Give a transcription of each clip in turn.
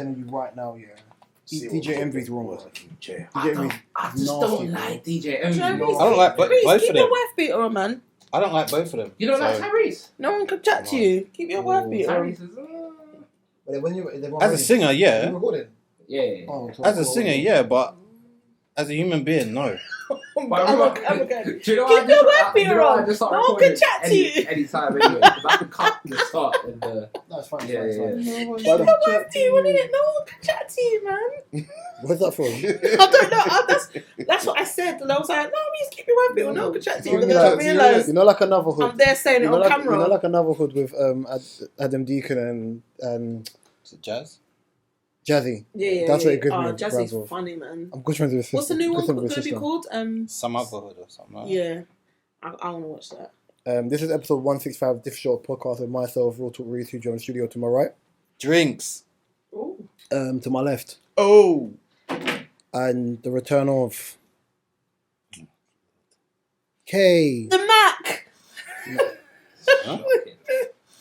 telling you right now, yeah. DJ Envy's wrong. I just don't like DJ Envy. I don't like both of Keep them. your wife beater on, man. I don't like both of them. You don't like Tyrese? No one can chat to you. Keep your wife beater on. Tyrese is... But when you, As a singer, yeah. Yeah. As a singer, yeah, but as a human being, no. I'm okay. Do you know Keep your wife beater on. No one can chat to you. Anytime anyway. Because I can cut the start and the... No, it's fine. Yeah. Keep your wife to you, wouldn't it? No one can chat to you, man. Where's that from? I don't know. That's what I said. And I was like, no, just keep your wife beater on. No one can chat to you. Because I realised like another hood. I'm there saying it on camera. You know, like another hood with Adam Deacon and Is it Jazz? Yeah. Jazzy. That's what it gives me. Jazzy's funny, man. I'm good friends with his What's the new one good going friends to with be his called? Some other hood or something like that. Yeah. I want to watch that. This is episode 165 of Diff Short Podcast with myself, Real Talk Reese, who joined the studio to my right. Drinks. Ooh. To my left. Oh. And the return of K. The Mac! Huh?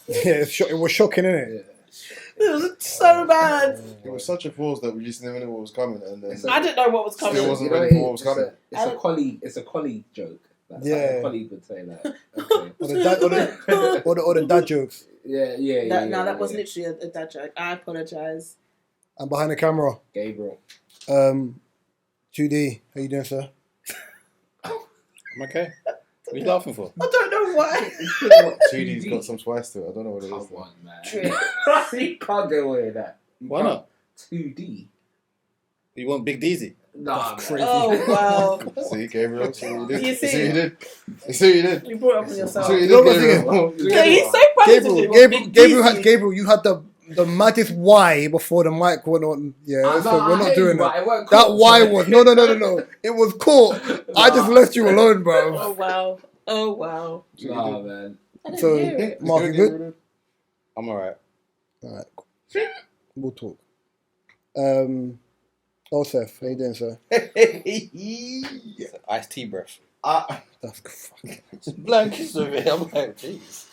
Yeah, it was shocking, innit? Yeah. It was so bad. It was such a pause that we just never knew what was coming, and then I didn't know what was coming. Still wasn't ready for what was coming. It's a colleague joke. That's like a colleague would say that. Okay. Or the dad jokes. Yeah. That was literally a dad joke. I apologise. And behind the camera, Gabriel. 2D. How you doing, sir? I'm okay. What are you laughing for? I don't know why. 2D's got some spice to it. I don't know what it is. Come on, man. True. You can't get away with that. Why not? 2D. You want Big Deezy? Nah, That's man. crazy. Oh, wow. See, Gabriel, see what you did. You see? See what you did. See what you did. You brought it up on yourself. See what you You know what did, I'm Gabriel. Yeah, he's so proud of it. Gabriel, you had the maddest Y before the mic went on. Yeah, so we're not doing that. That Y was no. It was cool. I just left you alone, bro. Oh wow. Nah, man. I didn't So, hear it. Mark, you good? I'm alright. Alright, we'll talk. Seth, how you doing, sir? Iced tea breath. That's fucking. Blankets of it. I'm like, jeez.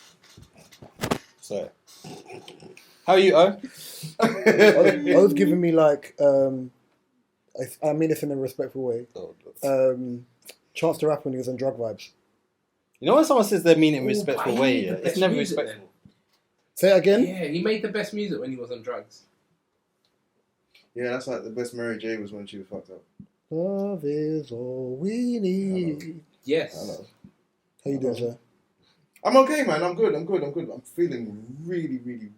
So, how are you, O? I was giving me like, I mean this in a respectful way. Chance to Rap when he was on drug vibes. You know when someone says they mean it in a respectful way, yeah? It's never respectful. Say it again? Yeah, he made the best music when he was on drugs. Yeah, that's like the best Mary J was when she was fucked up. Love is all we need. Yes. I know. How you doing, sir? I'm okay, man. I'm good. I'm feeling really good.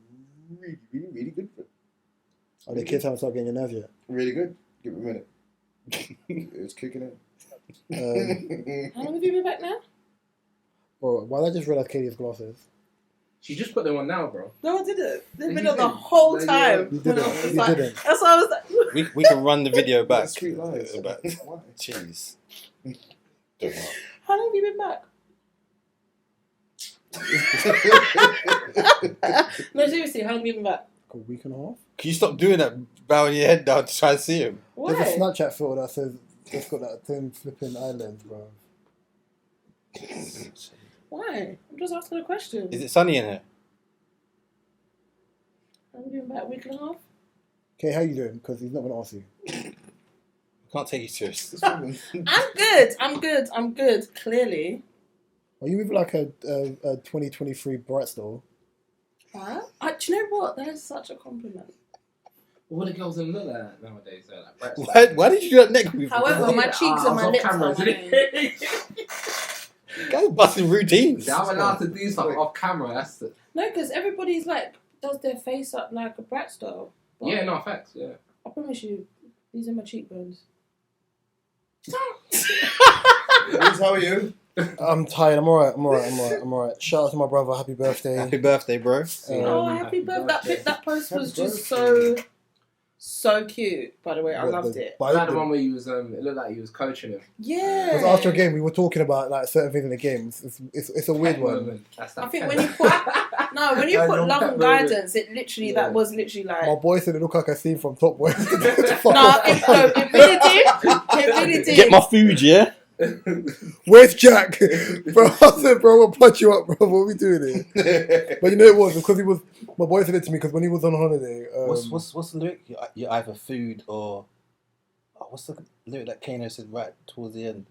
Are the kids haven't started getting your nerves yet? Really good. Give it a minute. It's kicking in. How long have you been back now? Bro, why did I just realize Katie's glasses? She just put them on now, bro. No, I didn't. They've been You on the didn't. whole You No, time. didn't. That's why I was like... We can run the video back. Sweet lies. Back. Why? Jeez. Don't know. How long have you been back? No, seriously, how long have you been back? A week and a half? Can you stop doing that, bowing your head down to try and see him? Why? There's a Snapchat filter that says it's got that thin flipping island, bro. Why? I'm just asking a question. Is it sunny in here? How long have you been back? A week and a half? Okay, how you doing? Because he's not going to ask you. I can't take you serious. I'm good. Clearly. Are you with like a 2023 Bright Store? What? Do you know what? That is such a compliment. All the girls in look like that nowadays. They're like, Why did you do that neck with However, my cheeks and my lips are my name. Guys busting routines. I'm allowed to do something off camera. That's the... No, because everybody's like, does their face up like a brat style. But Yeah, no, facts, yeah. I promise you, these are my cheekbones. Liz, how are you? I'm tired. I'm alright. Shout out to my brother. Happy birthday. Happy birthday, bro. Happy birthday. That post was Happy just birthday. so cute, by the way. I loved it. I had the one where you was, it looked like you was coaching him. Yeah. Because after a game, we were talking about like certain things in the game. It's a weird one. Moment. That's that I think pet. when you put I know love that and moment. guidance, it literally Yeah. that was literally like My boy said it looked like a scene from Top Boy. no, it really did. It really did. Get my food, yeah? Where's Jack? Bro, I said, bro, we'll punch you up, bro. What are we doing here? But you know it was because he was. My boy said it to me because when he was on holiday. What's the lyric? You're either food or what's the lyric that Kano said right towards the end?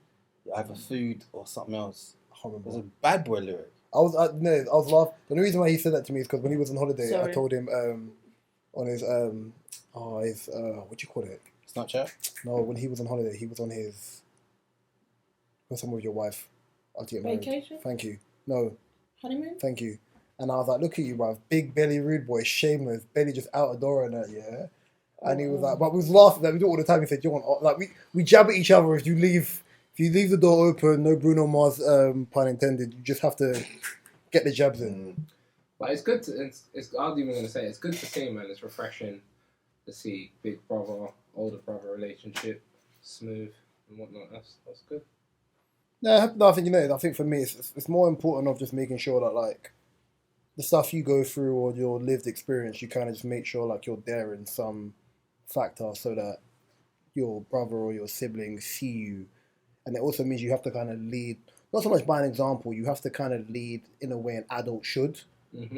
You're either food or something else. I can't remember. It was a bad boy lyric. I was laughing. The only reason why he said that to me is because when he was on holiday, Sorry. I told him on his what do you call it? Snapchat? No, when he was on holiday, he was on his. What's with your wife? I'll get married. Vacation? Thank you. No, Honeymoon? thank you. And I was like, look at you, bruv. Big belly rude boy, shameless, belly just out the door and that, yeah. And he was like, but we was laughing. Like, we do it all the time. He said, "You want like we jab at each other if you leave the door open. No Bruno Mars, pun intended. You just have to get the jabs in." But it's good to. It's I was even going to say it's good to see, man. It's refreshing to see big brother, older brother relationship smooth and whatnot. That's good. No, I think I think for me, it's more important of just making sure that like the stuff you go through or your lived experience, you kind of just make sure like you're there in some factor so that your brother or your siblings see you, and it also means you have to kind of lead, not so much by an example. You have to kind of lead in a way an adult should,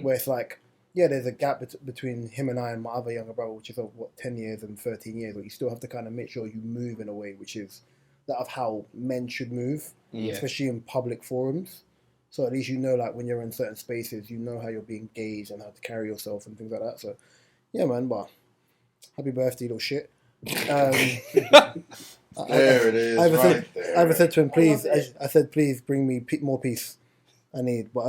where it's like, yeah, there's a gap between him and I and my other younger brother, which is 10 years and 13 years, but you still have to kind of make sure you move in a way which is that of how men should move, especially in public forums. So at least you know, like when you're in certain spaces, you know how you're being gauged and how to carry yourself and things like that. So, yeah, man, but happy birthday, little shit. There it is. I ever said to him, please, I said, please bring me more peace. I need. But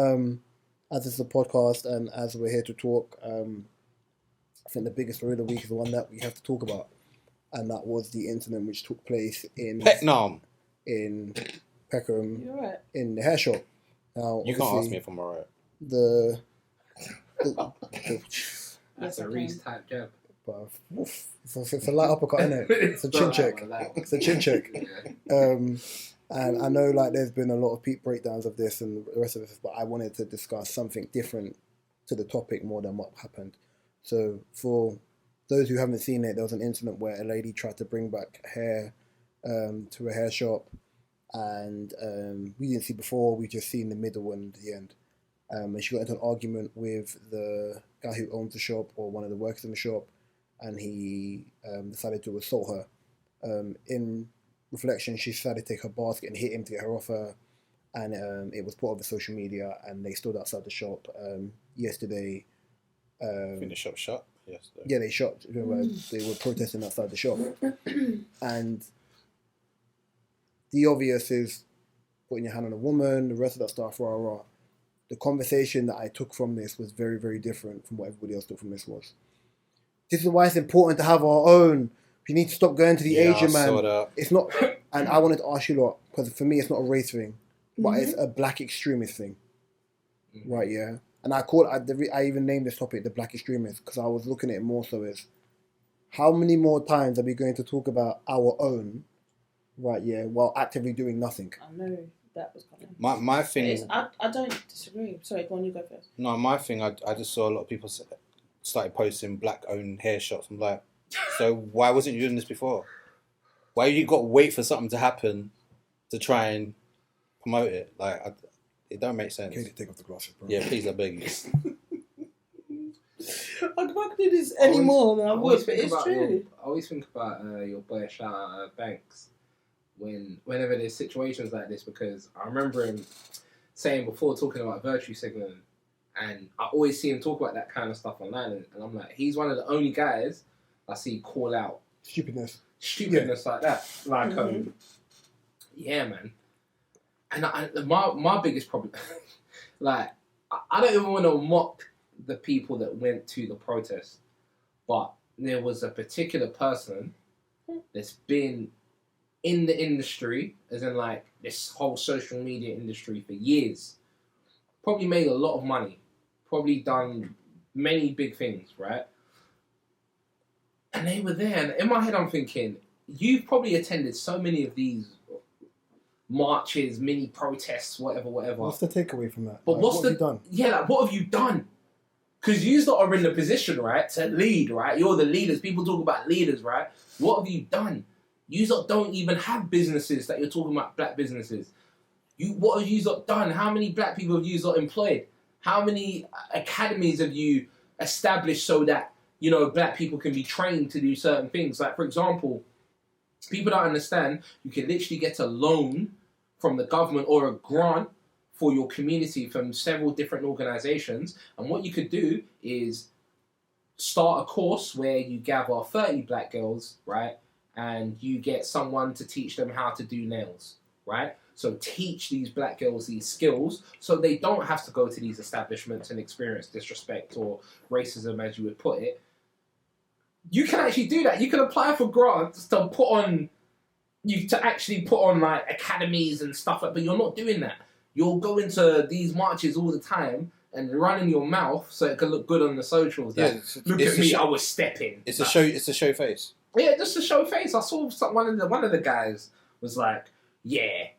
as it's a podcast and as we're here to talk, I think the biggest story of the week is the one that we have to talk about. And that was the incident which took place in Peckham, in right. in the hair shop. Now, you can't ask me if I'm alright. That's a Reese type jab. But it's a light uppercut, isn't it? It's a chin check. It's a chin check. And I know like there's been a lot of breakdowns of this and the rest of this, but I wanted to discuss something different to the topic more than what happened. So for those who haven't seen it, there was an incident where a lady tried to bring back hair to a hair shop, and we didn't see before, we just seen the middle and the end. And she got into an argument with the guy who owns the shop or one of the workers in the shop, and he decided to assault her. In reflection, she decided to take her basket and hit him to get her off her, and it was put on the social media, and they stood outside the shop yesterday. I think the shop shut yesterday. Yeah, they shot. They were protesting outside the shop, and the obvious is putting your hand on a woman, the rest of that stuff, rah, rah. The conversation that I took from this was very, very different from what everybody else took from this was. This is why it's important to have our own. You need to stop going to the Asian man. It's not, and I wanted to ask you a lot, because for me it's not a race thing, but it's a black extremist thing. Right, yeah. And I even named this topic the black extremist, because I was looking at it more so as how many more times are we going to talk about our own, right, yeah, while actively doing nothing? I know that was coming. My thing is, I don't disagree. Sorry, go on, you go first. No, my thing, I just saw a lot of people started posting black-owned hair shops. I'm like, so why wasn't you doing this before? Why you got to wait for something to happen to try and promote it? Like, it don't make sense. Can you take off the glasses, bro? Yeah, please, I beg you. I can't do this anymore than I would, but it's true. I always think about your boy shout out Banks whenever there's situations like this, because I remember him saying before, talking about virtue signaling, and I always see him talk about that kind of stuff online, and I'm like, he's one of the only guys I see call out stupidness like that. Like, yeah, man. And my biggest problem, like, I don't even want to mock the people that went to the protest, but there was a particular person that's been in the industry, as in like this whole social media industry for years, probably made a lot of money, probably done many big things, right? And they were there, and in my head I'm thinking, you've probably attended so many of these marches, mini protests, whatever. What's the takeaway from that? But what have you done? Yeah, like, what have you done? Because you are in the position, right, to lead, right? You're the leaders. People talk about leaders, right? What have you done? You lot don't even have businesses that you're talking about, black businesses. What have you lot done? How many black people have you lot employed? How many academies have you established so that, you know, black people can be trained to do certain things? Like, for example, people don't understand, you can literally get a loan from the government or a grant for your community from several different organizations. And what you could do is start a course where you gather 30 black girls, right? And you get someone to teach them how to do nails, right? So teach these black girls these skills so they don't have to go to these establishments and experience disrespect or racism, as you would put it. You can actually do that. You can apply for grants to actually put on like academies and stuff like, but you're not doing that. You'll go into these marches all the time and running your mouth so it can look good on the socials. Yeah, look at me, I was stepping. It's a show. It's a show face. Yeah, just to show face. I saw one of the guys was like, yeah,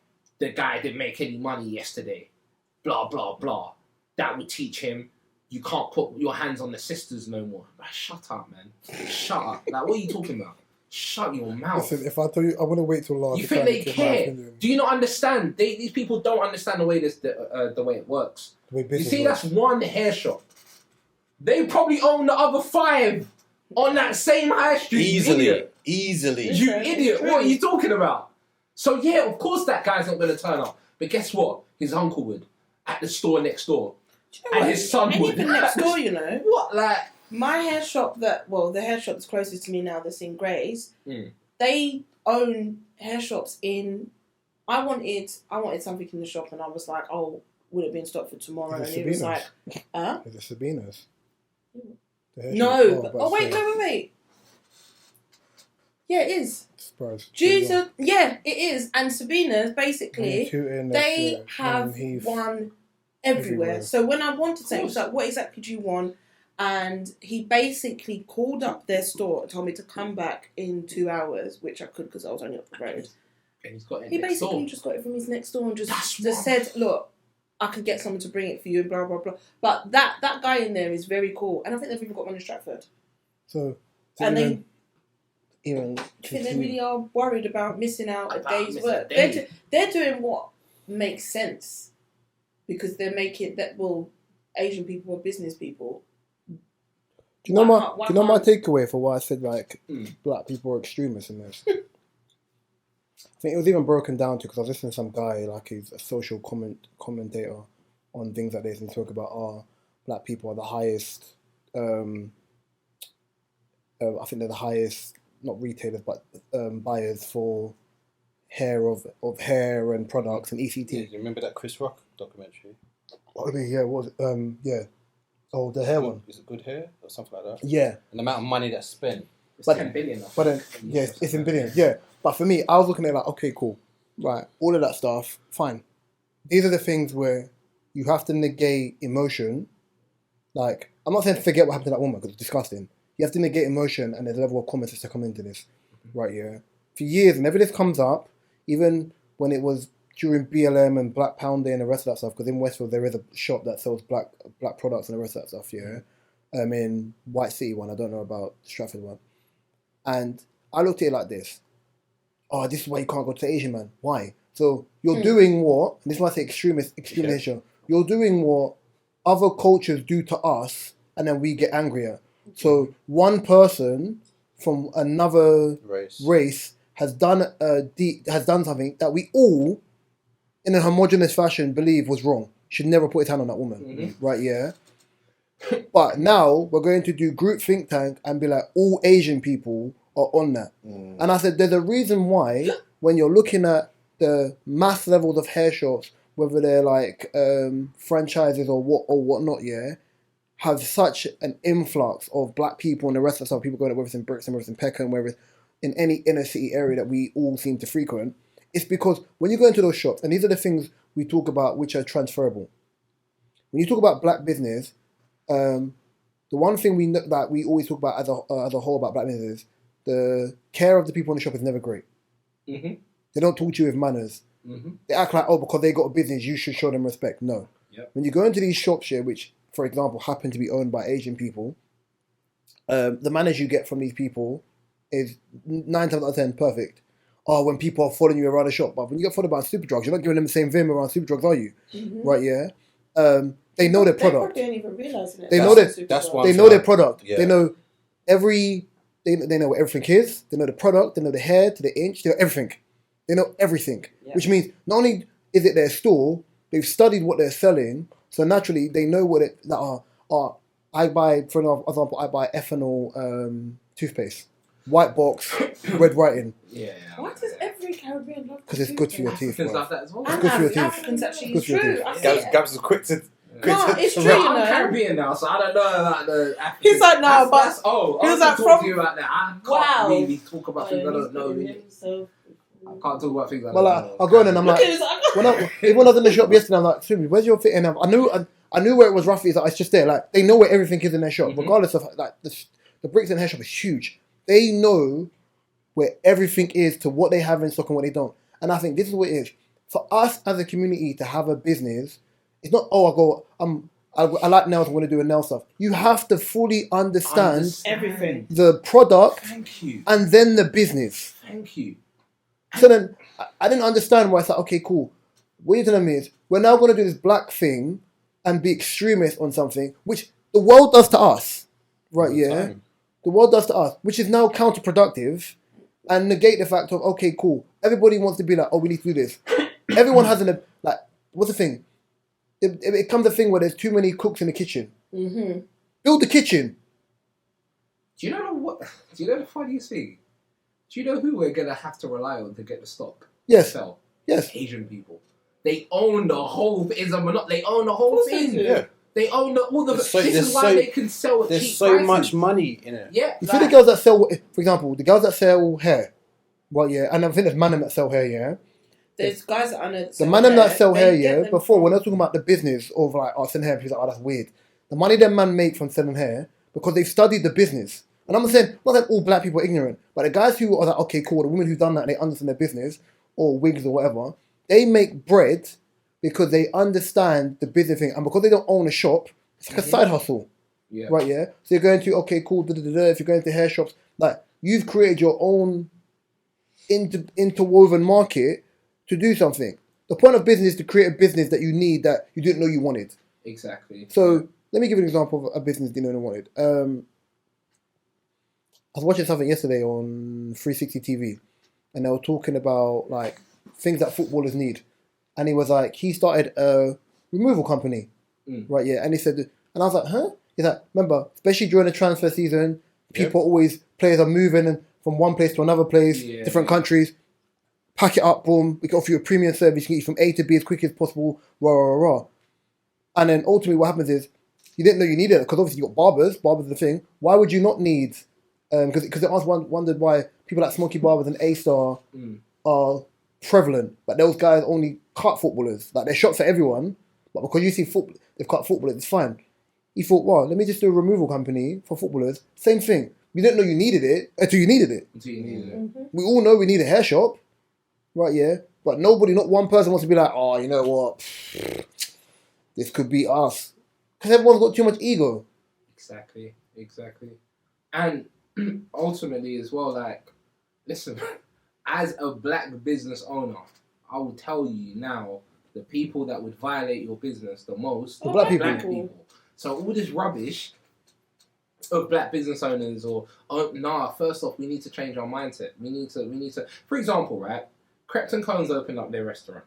the guy didn't make any money yesterday. Blah, blah, blah. That would teach him you can't put your hands on the sisters no more. Like, shut up, man. Shut up. Like, what are you talking about? Shut your mouth. Listen, if I tell you, I want to wait till last. You think they care? Do you not understand? These people don't understand the way the way it works. You see, that's one hair shop. They probably own the other 5 on that same high street. Easily. You idiot. What are you talking about? So yeah, of course that guy's not going to turn up. But guess what? His uncle would at the store next door. And his son would. Even next door, you know. What? Like, my hair shop the hair shop that's closest to me now, that's in Grays, they own hair shops in... I wanted something in the shop and I was like, oh, would it be in stock for tomorrow? And he was like, huh? Is it Sabina's? No. Wait. Yeah, it is. Surprise. Jesus. Yeah, it is. And Sabina's, basically, they have one everywhere. So when I wanted something, it was like, what exactly do you want? And he basically called up their store and told me to come back in 2 hours, which I could because I was only up the road. And he basically just got it from his next door and just said, look, I could get someone to bring it for you and blah, blah, blah. But that guy in there is very cool. And I think they've even got one in Stratford. And I think they really are worried about missing out a day's work. They're doing what makes sense because they're making that. Well, Asian people are business people. Do you know my takeaway for what I said? Like black people are extremists in this. I think it was even broken down to because I was listening to some guy like he's a social commentator on things like this and talk about black people are the highest. I think they're the highest. Not retailers, but buyers for hair of hair and products and ECT. Yeah, you remember that Chris Rock documentary? I mean, yeah, what was it? Yeah. Oh, the hair one. Is it Good Hair or something like that? Yeah. And the amount of money that's spent. It's 10 billion. But then, yeah, it's in billions. Yeah. But for me, I was looking at it like, okay, cool. Right. All of that stuff, fine. These are the things where you have to negate emotion. Like, I'm not saying forget what happened to that woman because it's disgusting. You have to negate emotion and there's a level of common sense to come into this. Right, yeah. For years, whenever this comes up, even when it was during BLM and Black Pound Day and the rest of that stuff, because in Westfield there is a shop that sells black products and the rest of that stuff, yeah. In White City one, I don't know about Stratford one. And I looked at it like this. Oh, this is why you can't go to the Asian man. Why? So you're doing what, and this is why I say extremist. You're doing what other cultures do to us, and then we get angrier. So one person from another race has done something that we all, in a homogenous fashion, believe was wrong. Should never put his hand on that woman, right? Yeah. But now we're going to do group think tank and be like, all Asian people are on that. And I said, there's a reason why when you're looking at the mass levels of hair shops, whether they're like franchises or whatnot, yeah, have such an influx of black people and the rest of the stuff, people going to whether it's in Brixton, whether it's in Peckham, whether it's in any inner city area that we all seem to frequent, it's because when you go into those shops, and these are the things we talk about which are transferable. When you talk about black business, the one thing that we always talk about as a whole about black business is the care of the people in the shop is never great. They don't talk to you with manners. They act like, oh, because they got a business, you should show them respect. No. When you go into these shops here, which, for example, happen to be owned by Asian people, the manners you get from these people is 9 times out of 10 perfect. when people are following you around the shop. But when you get followed by super drugs, you're not giving them the same vim around super drugs, are you? Mm-hmm. Right? Yeah. They know their product. They don't even realize it. They know their product. Yeah. They know They know what everything is. They know the product. They know the hair to the inch. They know everything. They know everything. Yeah. Which means not only is it their store, they've studied what they're selling. So naturally, they know what it I buy, for example, ethanol toothpaste, white box, red writing. Yeah. Why does every Caribbean love? Because it's good for your teeth. Africans love that as well. It's good for your teeth. Africans actually, it's true. Gabs is quick to. No, it's true. I'm Caribbean now, so I don't know about the Africans. He's like, no, but he was like, talk to you about that. I can't really talk about things I don't know. I can't talk about things I don't know. I'll go in and I'm like, when I was in the shop yesterday, I'm like, Sumi, where's your fit? And I knew where it was roughly. It's just there. Like, they know where everything is in their shop, regardless of like the bricks in hair shop is huge. They know where everything is to what they have in stock and what they don't. And I think this is what it is for us as a community to have a business. It's not I like nails. I want to do a nail stuff. You have to fully understand everything, the product, and then the business. Thank you. So then I didn't understand why I said, okay, cool. What you're telling me is we're now going to do this black thing and be extremist on something, which the world does to us, right? Yeah, the world does to us, which is now counterproductive, and negate the fact of okay, cool. Everybody wants to be like, oh, we need to do this. Everyone has what's the thing? It becomes a thing where there's too many cooks in the kitchen. Mm-hmm. Build the kitchen. Do you know the funniest thing? Do you know who we're gonna have to rely on to get the stock? Yes. Sell? Yes. Asian people. They own the whole. They own the whole thing. Yeah. They own all the. This is why they can sell at cheap prices. There's so much money in it. Yeah. You see the girls that sell, for example, the girls that sell hair. Well, yeah, and I think there's man that sell hair. Yeah. There's guys that are the man that sell hair, yeah. Before, when I was talking about the business of like, selling hair, he's like, oh, that's weird. The money that man make from selling hair because they've studied the business. And I'm not saying all black people are ignorant, but the guys who are like, okay, cool, the women who've done that, they understand their business or wigs or whatever. They make bread because they understand the business thing, and because they don't own a shop, it's like a side hustle, right? Yeah. So you're going to okay, cool. If you're going to hair shops, like you've created your own interwoven market to do something. The point of business is to create a business that you need that you didn't know you wanted. Exactly. So let me give you an example of a business you didn't know you wanted. I was watching something yesterday on 360 TV, and they were talking about like things that footballers need, and he was like, he started a removal company, right? Yeah, and he said, and I was like, huh? He's like, remember, especially during the transfer season, players are moving from one place to another place, different countries. Pack it up, boom. We can offer you a premium service. You can get from A to B as quick as possible. Rah. And then ultimately, what happens is you didn't know you needed it because obviously you got barbers. Barbers are the thing. Why would you not need? Because I wondered why people like Smokey Barbers and A-Star are prevalent, but those guys only cut footballers. Like they're shots at everyone, but because you see they've cut footballers, it's fine. He thought, well, let me just do a removal company for footballers. Same thing. You didn't know you needed it until you needed it. Mm-hmm. We all know we need a hair shop, right? Yeah, but not one person wants to be like, oh, you know what? This could be us, because everyone's got too much ego. Exactly, and ultimately as well, like, listen, as a black business owner, I will tell you now, the people that would violate your business the most are black people. So all this rubbish of black business owners first off, we need to change our mindset. We need to, for example, right, Frghten Cones opened up their restaurant.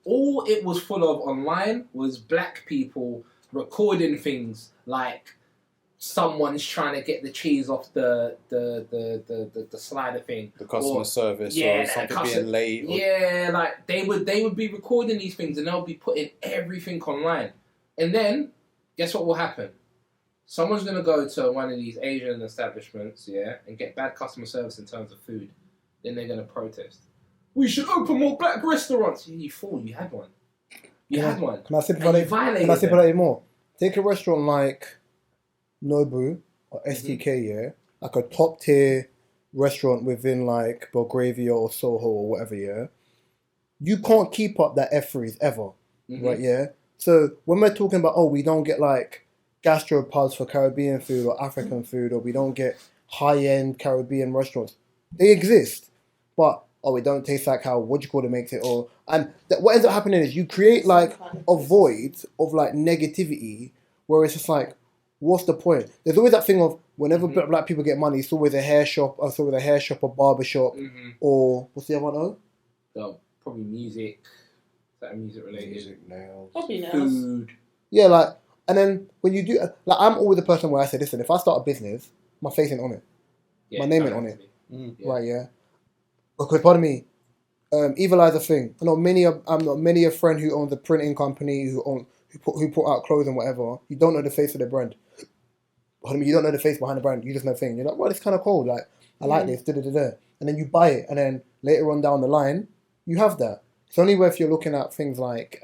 All it was full of online was black people recording things like someone's trying to get the cheese off the slider thing, the customer service, or something being late. Like they would be recording these things and they'll be putting everything online, and then guess what will happen? Someone's gonna go to one of these Asian establishments, and get bad customer service in terms of food. Then they're gonna protest. We should open more black restaurants. You fool! You had one. Had one. Can I simplify it more? Take a restaurant like Nobu or STK, like a top tier restaurant within like Belgravia or Soho or whatever, you can't keep up that F3s ever, right? So when we're talking about, we don't get like gastropubs for Caribbean food or African food, or we don't get high end Caribbean restaurants, they exist, but oh, it don't taste like how what do you call it makes it, or what ends up happening is you create like a void of like negativity where it's just like, what's the point? There's always that thing of whenever black people get money, it's always a hair shop, or barber shop, or what's the other one? So probably music. Is that music related? Music, nails. Probably nails. Food. Yeah, like, and then when you do, like, I'm always the person where I say, listen, if I start a business, my face ain't on it. Yeah, My name ain't on it. Yeah. Right, yeah. Because, pardon me, evil eyes a thing. I'm not many a friend who owns a printing company, who put out clothes and whatever. You don't know the face of the brand. Pardon me, you don't know the face behind the brand. You just know thing. You're like, well, it's kind of cool. Like, I like this, da-da-da-da. And then you buy it, and then later on down the line, you have that. It's only where if you're looking at things like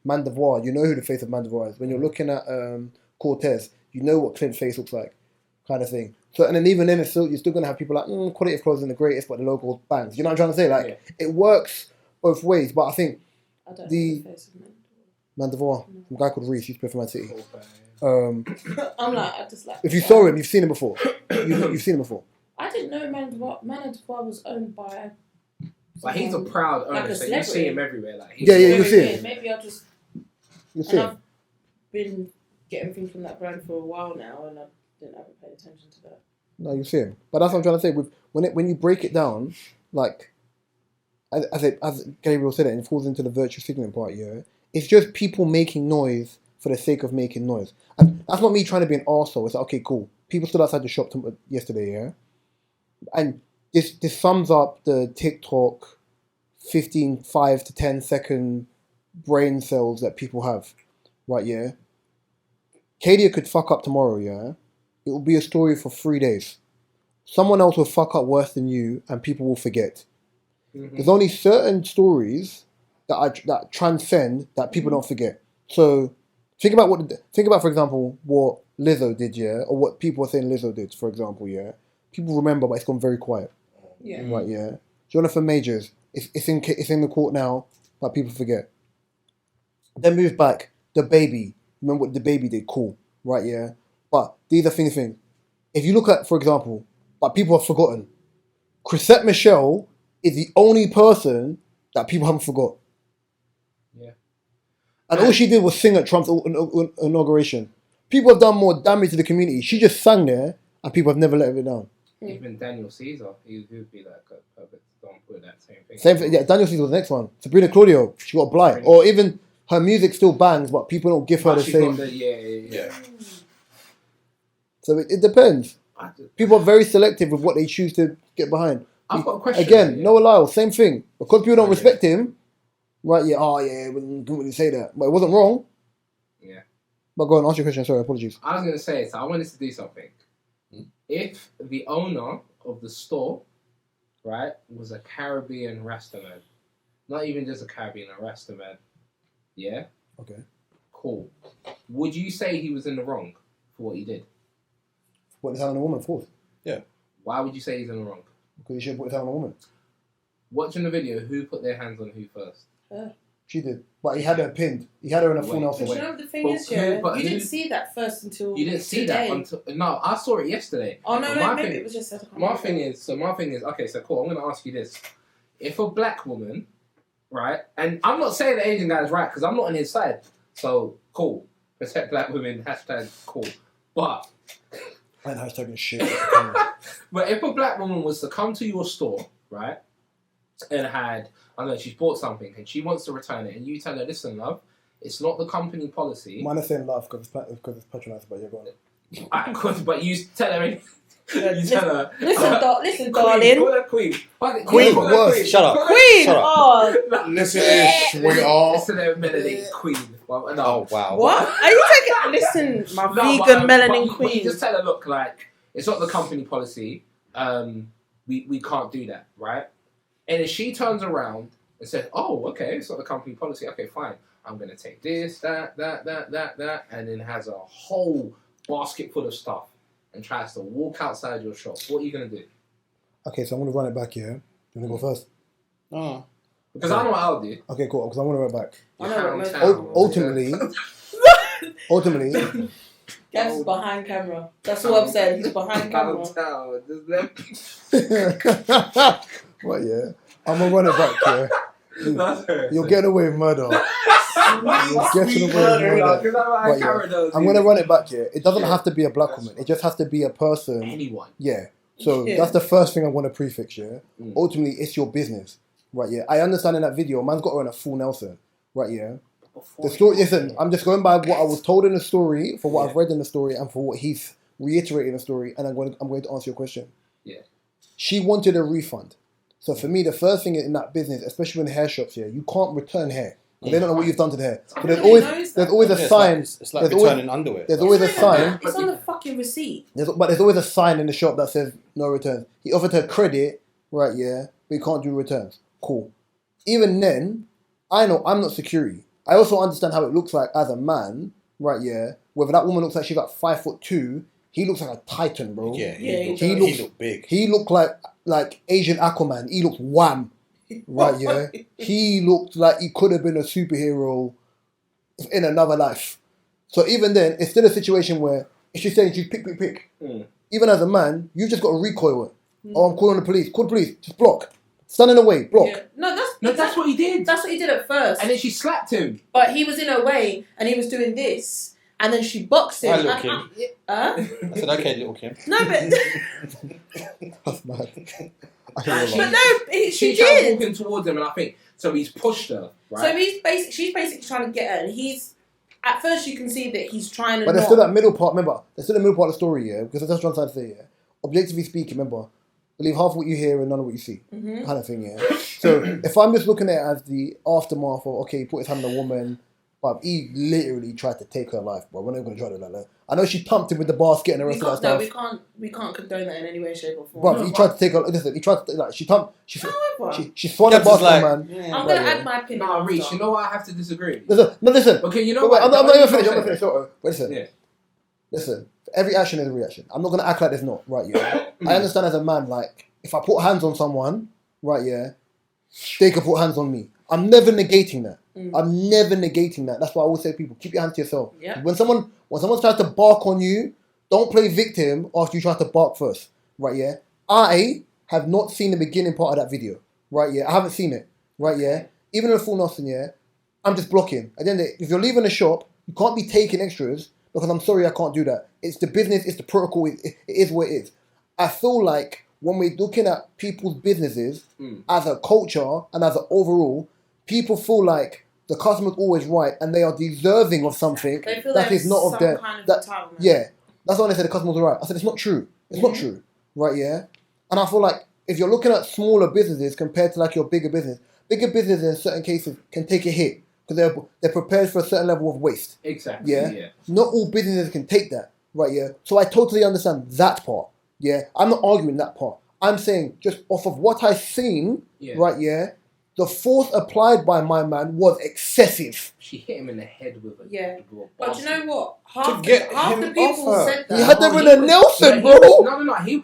Mandevoir, you know who the face of Mandevoir is. When you're looking at Cortez, you know what Clint's face looks like, kind of thing. So, and then even then, you're still going to have people like, quality of clothes isn't the greatest, but the logo bangs. You know what I'm trying to say? Like, it works both ways, but I think I don't know the face of Mandevoir, some guy called Reese, he's played for Man City. I'm like, I just like. If you saw him, you've seen him before. You've seen him before. I didn't know Mandevoir was owned by. Like he's a proud owner, so you see him everywhere. Like you see him. Maybe I'll just. You see him. I've been getting things from that brand for a while now, and I haven't paid attention to that. No, you see him. But that's what I'm trying to say. When you break it down, like as Gabriel said, it falls into the virtue signaling part. Yeah, it's just people making noise for the sake of making noise, and that's not me trying to be an arsehole. It's like, okay, cool. People stood outside the shop yesterday, yeah, and this sums up the TikTok 5 to 10 second brain cells that people have, right? Yeah, Kadia could fuck up tomorrow, yeah. It will be a story for 3 days. Someone else will fuck up worse than you, and people will forget. There's only certain stories that transcend that people don't forget. So think about, for example, what Lizzo did, yeah, or what people are saying Lizzo did, for example, yeah. People remember, but it's gone very quiet. Yeah. Right, yeah. Jonathan Majors, it's in the court now, but people forget. Then move back, the baby. Remember what the baby did? Cool, right? Yeah. But these are things. If you look at, for example, but people have forgotten. Chrisette Michelle is the only person that people haven't forgot. Yeah. And all she did was sing at Trump's inauguration. People have done more damage to the community. She just sang there, and people have never let her down. Even Daniel Caesar, he would be like a perfect example of that same thing. Same thing, yeah. Daniel Caesar was the next one. Sabrina Claudio, she got a blight. Or even her music still bangs, but people don't give her the same. Yeah. So it depends. People are very selective with what they choose to get behind. I've got a question. Again, Noah Lyle, same thing. Because people don't respect him, right? Yeah, wouldn't really say that. But it wasn't wrong. Yeah. But go on, ask your question. Sorry, apologies. I was going to say, so I wanted to do something. If the owner of the store, right, was a Caribbean Rastaman, not even just a Caribbean, a Rastaman, yeah? Okay. Cool. Would you say he was in the wrong for what he did? Put his hand on a woman, of course. Yeah. Why would you say he's in the wrong? Because he should have put his hand on a woman. Watching the video, who put their hands on who first? She did. But he had her pinned. He had her in a full Nelson. But you know the thing is, you didn't see that first until you didn't see today. that until no, I saw it yesterday. Oh no, maybe it was just my thing is okay, so cool, I'm gonna ask you this. If a black woman, right, and I'm not saying the Asian guy is right, because I'm not on his side. So cool. Protect black women, hashtag cool. But I ain't hashtagging shit. but if a black woman was to come to your store, right, and had, I don't know, she's bought something and she wants to return it, and you tell her, listen, love, it's not the company policy. Mine is saying love because it's patronised, but you're going. But you tell her, you listen, tell her, listen, darling. Call her queen. Queen, worse. Shut up. Queen. Shut up. Oh, Listen, sweetheart. Listen, melanin queen. Well, no. Oh wow. what? Are you taking? Listen, my vegan melanin but queen. you just tell her, look, like, it's not the company policy. We can't do that, right? And if she turns around and says, oh, okay, it's not the company policy. Okay, fine. I'm going to take this, that, and then has a whole basket full of stuff and tries to walk outside your shop. What are you going to do? Okay, so I'm going to run it back here. You want to go first? Oh. Because I know what I'll do. Okay, cool, because I want to run it back. I know Ultimately... Gav's behind camera. That's what I'm saying. He's behind camera. What, yeah? I'm going to run it back, yeah? You're getting away with murder. You're getting away with murder. Right, yeah. I'm going to run it back, yeah? It doesn't have to be a black woman. It just has to be a person. Anyone. Yeah. So that's the first thing I want to prefix, yeah? Ultimately, it's your business. Right, yeah? I understand in that video, man's got her in a full Nelson. Right, yeah? The story, listen, I'm just going by what I was told in the story, for what I've read in the story, and for what he's reiterated in the story, and I'm going to answer your question. Yeah. She wanted a refund. So for me, the first thing in that business, especially in hair shops here, you can't return hair. They don't know what you've done to the hair. But there's always a sign. It's like returning underwear. There's always a sign. It's on the fucking receipt. But there's always a sign in the shop that says no returns. He offered her credit, right, yeah, but you can't do returns. Cool. Even then, I know I'm not security. I also understand how it looks like as a man, right, yeah, whether that woman looks like she's like 5'2", he looks like a titan, bro. Yeah, he looked big. He looked like Asian Aquaman. He looked wham. Right, yeah. He looked like he could have been a superhero in another life. So even then, it's still a situation where if she's saying she's pick. Even as a man, you've just got to recoil it. Oh, I'm calling the police. Call the police. Just block. Stand in the way. Block. Yeah. No, that's what he did. That's what he did at first. And then she slapped him. But he was in her way and he was doing this. And then she boxed him. Hi, little Kim. I said, okay, little Kim. No, but... That's mad. But no, she tried walking towards him, and I think so. He's pushed her, right? So she's basically trying to get her, and he's at first you can see that he's trying to. But there's still that middle part. Remember, there's still the middle part of the story, yeah. Because that's what I'm trying to say, yeah. Objectively speaking, remember, believe half of what you hear and none of what you see, kind of thing, yeah. So if I'm just looking at it as the aftermath of he put his hand on a woman. But he literally tried to take her life, bro. We're not going to try to do that. Like, I know she pumped him with the basket and the rest of that stuff. No, we can't condone that in any way, shape, or form. Bro, he tried to take her. Listen, he tried to like she swung the basket, man. Yeah. I'm going to add my opinion. No, Reach. You know what? I have to disagree. Listen. Okay, you know what? I'm not even finished. I'm not finished. Wait, listen. Yeah. Listen. Every action is a reaction. I'm not going to act like there's not. Right? Yeah. I understand as a man, like if I put hands on someone, right? Yeah, they could put hands on me. I'm never negating that. I'm never negating that. That's why I always say to people, keep your hands to yourself. Yeah. When someone tries to bark on you, don't play victim after you try to bark first. Right, yeah? I have not seen the beginning part of that video. Right, yeah? I haven't seen it. Right, yeah? Even in a full Nelson, yeah? I'm just blocking. At the end of the day, if you're leaving the shop, you can't be taking extras because I'm sorry I can't do that. It's the business, it's the protocol, it is what it is. I feel like when we're looking at people's businesses as a culture and as an overall, people feel like the customer's always right and they are deserving of something that is not of them. Yeah, that's why they say the customer's right. I said it's not true. It's not true, right? Yeah, and I feel like if you're looking at smaller businesses compared to like your bigger businesses in certain cases can take a hit because they're prepared for a certain level of waste. Exactly. Yeah. Not all businesses can take that, right? Yeah. So I totally understand that part. Yeah, I'm not arguing that part. I'm saying just off of what I've seen, right? Yeah. The force applied by my man was excessive. She hit him in the head with a... Yeah. But you know what? Half the people said that. He had her in a Nelson, bro.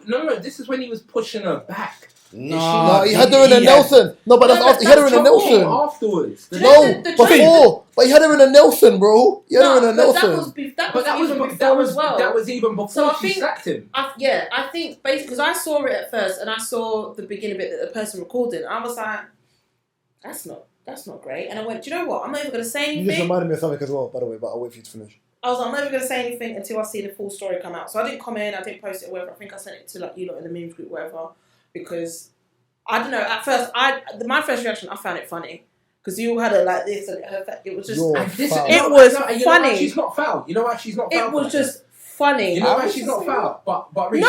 No. This is when he was pushing her back. No, he had her in a Nelson. No, but that's after. He had her in a Nelson. Afterwards. No, before. But he had her in a Nelson, bro. He had her in a Nelson. That was even before she slapped him. I think basically because I saw it at first and I saw the beginning bit that the person recorded. I was like, that's not great. And I went, do you know what? I'm not even going to say anything. You just reminded me of something as well, by the way, but I'll wait for you to finish. I was like, I'm not even going to say anything until I see the full story come out. So I didn't comment, I didn't post it, whatever. I think I sent it to like you lot in the memes group, whatever. Because, I don't know, at first, my first reaction, I found it funny. Because you all had her like this, and it was just... It was funny. You know why she's not foul? It was just funny. You know why she's not foul? But you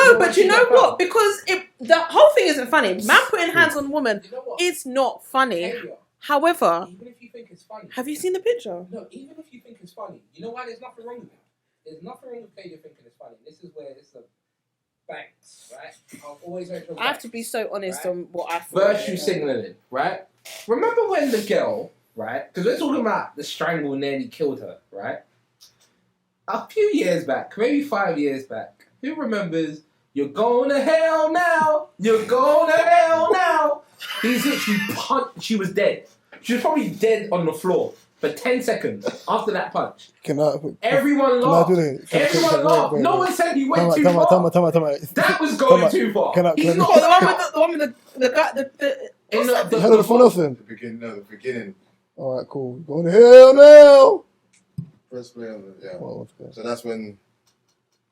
know what? Because the whole thing isn't funny. Man putting hands on woman is not funny. However, even if you think it's funny, have you seen the picture? No, even if you think it's funny, you know why there's nothing wrong with that? There's nothing wrong with Kadia thinking it's funny. This is where it's the banks, right? I've always heard I have to be so honest on what I thought. Virtue signaling, right? Remember when the girl, right? Because we're talking about the strangle nearly killed her, right? A few years back, maybe 5 years back, who remembers? You're going to hell now. You're going to hell now. He's literally punched. She was dead. She was probably dead on the floor for 10 seconds after that punch. Everyone laughed. Everyone laughed. No one said he went too far. That was going too far. The one with the guy, You heard of the full Nelson? The beginning. All right, cool. Going to hell now. Press play on it, yeah. Well, so that's when.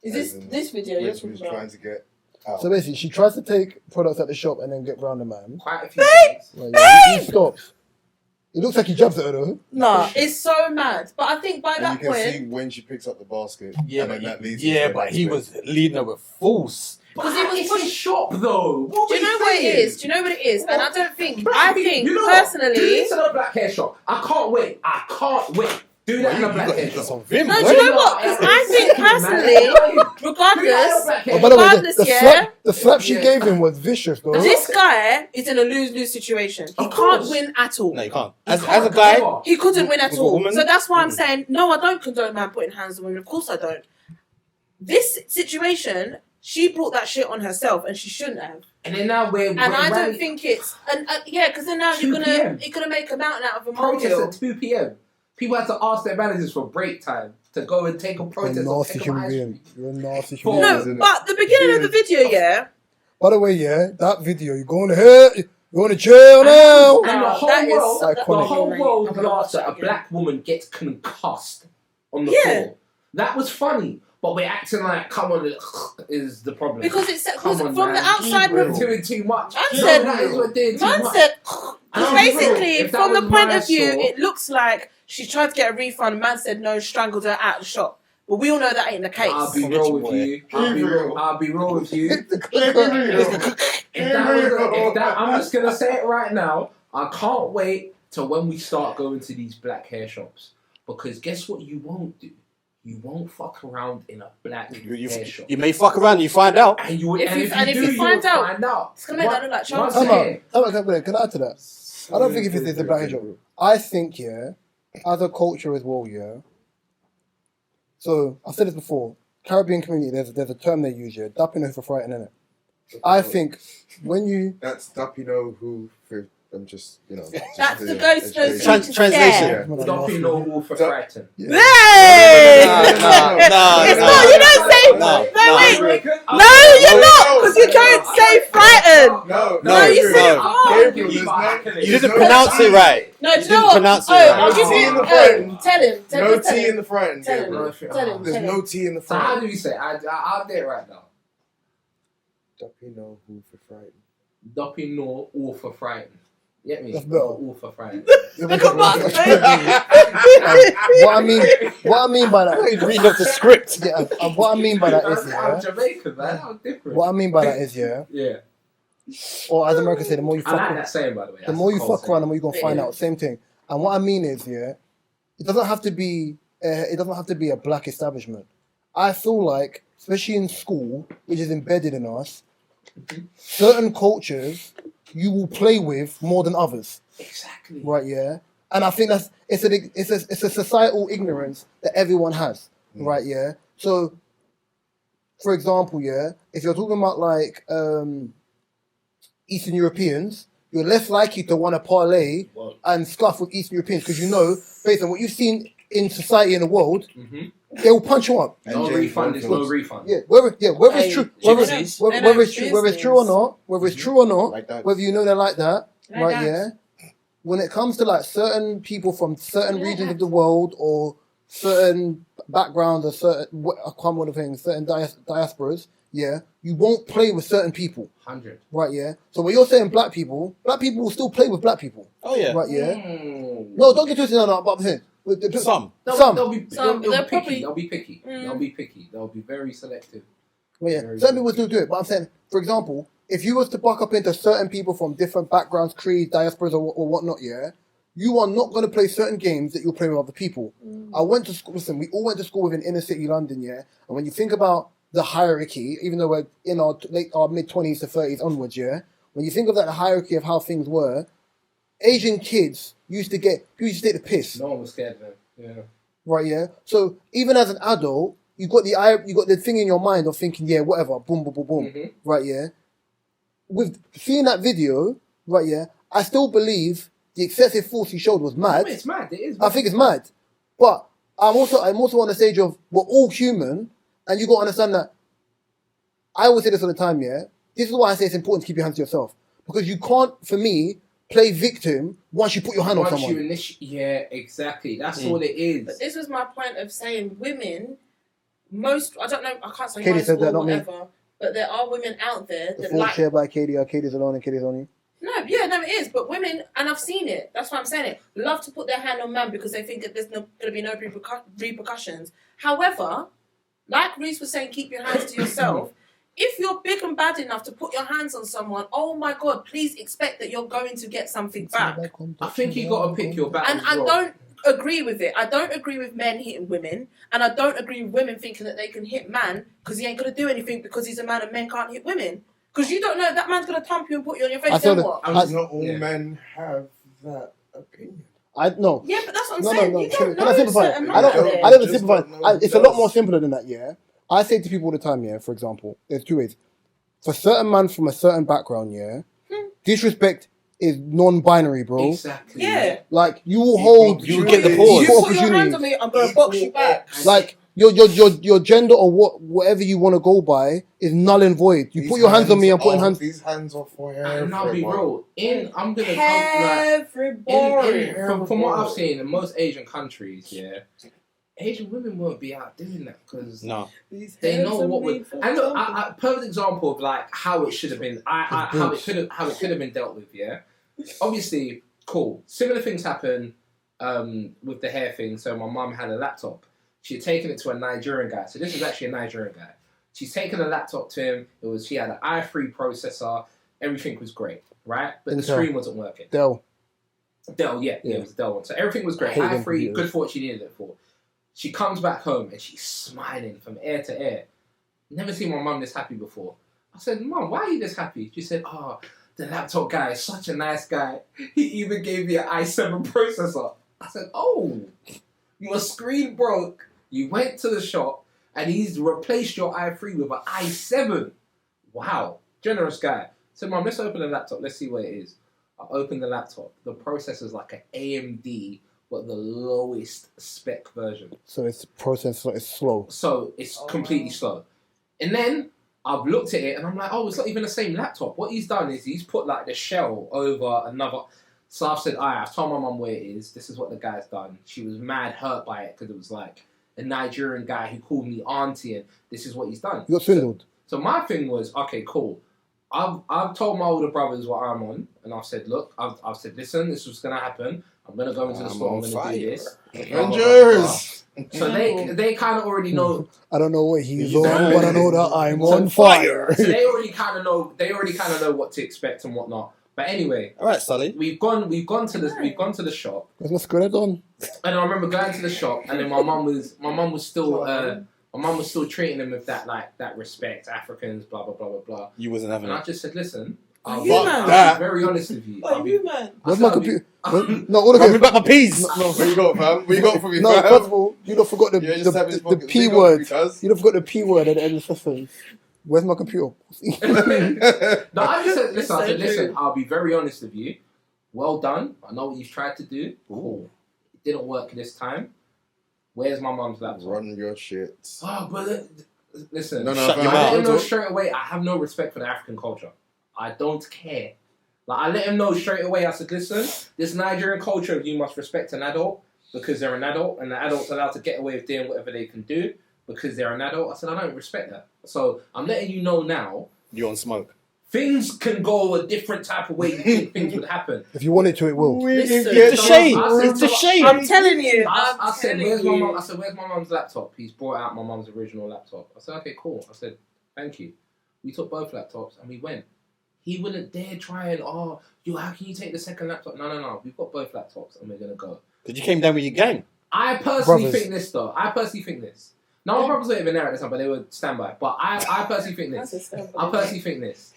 Is this video you're talking about? Trying to get out. So basically, she tries to take products at the shop and then get round the man. Quite a few things. Like, he stops. It looks like he jumps at her though. No, it's so mad. But I think by and that you can point, see when she picks up the basket. Yeah, and but then that leads but he was leading her with force. because he was It's a shop though. Do you know what it is? Do you know what it is? And I don't think. I think you know what? personally. Do this in a black hair shop. I can't wait. Do that in a black hair shop. No, do you know what? Because I think personally, regardless, By the way, regardless, the slap she gave him was vicious though. this guy is in a lose-lose situation. He can't win at all. No, you can't. As a guy, He couldn't win at With a all. woman? So that's why I'm saying, no, I don't condone man putting hands on women. Of course I don't. This situation, she brought that shit on herself and she shouldn't have. And then now we're I don't think it's yeah, because then now 2 you're PM. gonna make a mountain out of a protest molehill. at 2 p.m. People had to ask their managers for break time to go and take a You're a protest. nasty human being. You're a nasty human being. No, but the beginning of the video, yeah. By the way, yeah, that video, you're going to hell, you're going to jail now. And the whole that is world, the iconic. whole world I'm gonna laughs watch at a it again. black woman gets concussed on the Yeah. floor. That was funny, but we're acting like, come on, is the problem. Because it's Come on, from man. the outside. We're Man doing too much. said, that is what they're too much. said, And because I'll be real, basically, if that from the was point my of view, store- it looks like she tried to get a refund. Man said no, strangled her out of the shop. But we all know that ain't the case. I'll be real with you. I'll be real with you. I'm just gonna say it right now. I can't wait till when we start going to these black hair shops, because guess what you won't do? You won't fuck around in a black hair shop. You may fuck around and you find out. And you If you find out, it's gonna make that look like child sex. Can I add to that? I don't think if it's a black hair shop. I think, yeah, as a culture as well, yeah. So, I've said this before. Caribbean community, there's a term they use here. Duppy for Frghten, innit? I think when you... That's Duppy who... I'm just, That's the ghost Translation. Yeah. Duppy all for Frghten. Hey! No, It's not, you don't say... No, wait. No, you're not, because you don't say frightened. No, you said it wrong. You didn't pronounce it right. No, do you didn't know what? pronounce it I'll right. give Tea in the you... Frghten. Tell him. No tea in the Frghten, Tell him. Gabriel. Tell him. There's no tea in the So how Frghten. do we say it? I'll do it right now. Duppy who for Frghten. Duppy all for Frghten. Get me? That's better. All for Frghten. What I mean by that, Reading off the script. yeah, what I mean by that is, I'm yeah, Jamaican, man. I'm different. what I mean by that is, yeah, Yeah. or as Americans say, the more you I like fuck, that saying, by the way. the That's more you cold fuck around, the more you're gonna find Yeah. out. Same thing. And what I mean is, yeah, it doesn't have to be a black establishment. I feel like, especially in school, which is embedded in us, certain cultures you will play with more than others. Exactly. Right, yeah. And I think it's a societal ignorance that everyone has. Right, yeah. So, for example, yeah, if you're talking about like Eastern Europeans, you're less likely to want to parlay and scuff with Eastern Europeans because you know, based on what you've seen in society in the world, they will punch you up. No refund is no refund. Yeah, whether it's true, whether it's true or not, Like that. whether you know they're like that, Like right? that. Yeah. When it comes to like certain people from certain regions of the world or certain backgrounds or certain certain diasporas, yeah, you won't play with certain people, 100. right? Yeah. So when you're saying black people will still play with black people, Oh yeah. right? Yeah. Mm. No, don't get twisted on that. But I'm saying Some. They'll be they're picky. probably- They'll be picky. They'll be picky. They'll be very selective. Well, yeah, Very certain good. people still do it. But I'm saying, for example, if you was to buck up into certain people from different backgrounds, creeds, diasporas, or whatnot, yeah, you are not going to play certain games that you'll play with other people. I went to school. Listen, we all went to school within inner city London, yeah. And when you think about the hierarchy, even though we're in our mid-20s to 30s onwards, yeah, when you think of that hierarchy of how things were, Asian kids used to take the piss. No one was scared of them. Yeah. Right, yeah. So even as an adult, you got the thing in your mind of thinking, yeah, whatever, boom, boom, boom, boom. Right, yeah. With seeing that video, right, yeah, I still believe the excessive force he showed was mad. It's mad. It is. I think it's mad. But I'm also on the stage of we're all human, and you got to understand that. I always say this all the time, yeah. This is why I say it's important to keep your hands to yourself, because you can't, for me, play victim once you put your hand on someone. Yeah, exactly. That's all it is. But this was my point of saying women, I don't know, I can't say Katie most said or that, not me. whatever, but there are women out there The that thoughts shared by Katie are Katie's alone and Katie's only. No, it is. But women, and I've seen it, that's why I'm saying it, love to put their hand on man because they think that there's going to be no repercussions. However, like Reese was saying, keep your hands to yourself. If you're big and bad enough to put your hands on someone, oh my God, please expect that you're going to get something back. I think you got to pick your battles. And I don't agree with it. I don't agree with men hitting women, and I don't agree with women thinking that they can hit man because he ain't going to do anything because he's a man and men can't hit women. Because you don't know if that man's going to thump you and put you on your face, then what? Not all men have that opinion. No. Yeah, but that's what I'm saying. No. You don't Can I simplify it? I don't simplify it. It's a lot more simpler than that, yeah? I say to people all the time, yeah, for example, there's two ways. For certain men from a certain background, yeah, disrespect is non-binary, bro. Exactly. Yeah. Like, you will hold... You will get the pause. You put your hands on me, I'm going to box you back. Like... Your gender or whatever you want to go by is null and void. You put your hands on me, I'm putting hands. These hands are for everyone. And I'll be real. From what I've seen in most Asian countries, yeah, Asian women won't be out doing that because they know what would. And look, a perfect example of like how it should have been. How it could have been dealt with. Yeah, obviously, cool. Similar things happen with the hair thing. So my mum had a laptop. She had taken it to a Nigerian guy. So this was actually a Nigerian guy. She's taken a laptop to him. She had an i3 processor. Everything was great, right? But the screen wasn't working. Dell, yeah, it was a Dell one. So everything was great. i3, good for what she needed it for. She comes back home and she's smiling from ear to ear. Never seen my mum this happy before. I said, Mum, why are you this happy? She said, the laptop guy is such a nice guy. He even gave me an i7 processor. I said, your screen broke. You went to the shop and he's replaced your i3 with an i7. Wow. Generous guy. So, Mum, let's open the laptop. Let's see what it is. I opened the laptop. The processor's like an AMD, but the lowest spec version. So its processor is slow. So it's completely slow. And then I've looked at it and I'm like, it's not even the same laptop. What he's done is he's put like the shell over another. So I've said, I've told my mum where it is. This is what the guy's done. She was mad hurt by it because it was like a Nigerian guy who called me auntie and this is what he's done. You got swindled. So my thing was, okay, cool. I've told my older brothers what I'm on and I've said, look, I've said, listen, this was going to happen. I'm going to go into the store. I'm going to do this. Avengers! So they kind of already know. I don't know what he's on, but I know that I'm on fire. So they already kind of know. They already kind of know what to expect and whatnot. But anyway, all right, Sully. We've gone to the shop. What's good on? And I remember going to the shop, and then my mum was still treating them with that respect, Africans, blah blah blah blah blah. You wasn't having it. And I just said, listen, I'll be very honest with you. Where's my computer? No, bring back my peas. No, where you got, fam? Where you got from me, No, fam? first of all, you don't forgot the P word. You don't forgot the P word at the end of the sentence. Where's my computer? No, I just said, listen, I'll be very honest with you. Well done. I know what you've tried to do. Cool. It didn't work this time. Where's my mum's laptop? Run your shit. But listen. Shut your I let mouth. him know straight away, I have no respect for the African culture. I don't care. I let him know straight away. I said, listen, this Nigerian culture, you must respect an adult because they're an adult and the adult's allowed to get away with doing whatever they can do because they're an adult. I said, I don't respect that. So I'm letting you know now. You're on smoke. Things can go a different type of way you think things would happen. If you want it to, it will. It's a shame. It's a shame. I'm telling you. I said, where's my mum? I said, where's my mum's laptop? He's brought out my mum's original laptop. I said, okay, cool. I said, thank you. We took both laptops and we went. He wouldn't dare try and, how can you take the second laptop? No. We've got both laptops and we're going to go. Because you came down with your gang. I personally think this, though. No, my brothers weren't even there at the time, but they were standby. But I personally think this.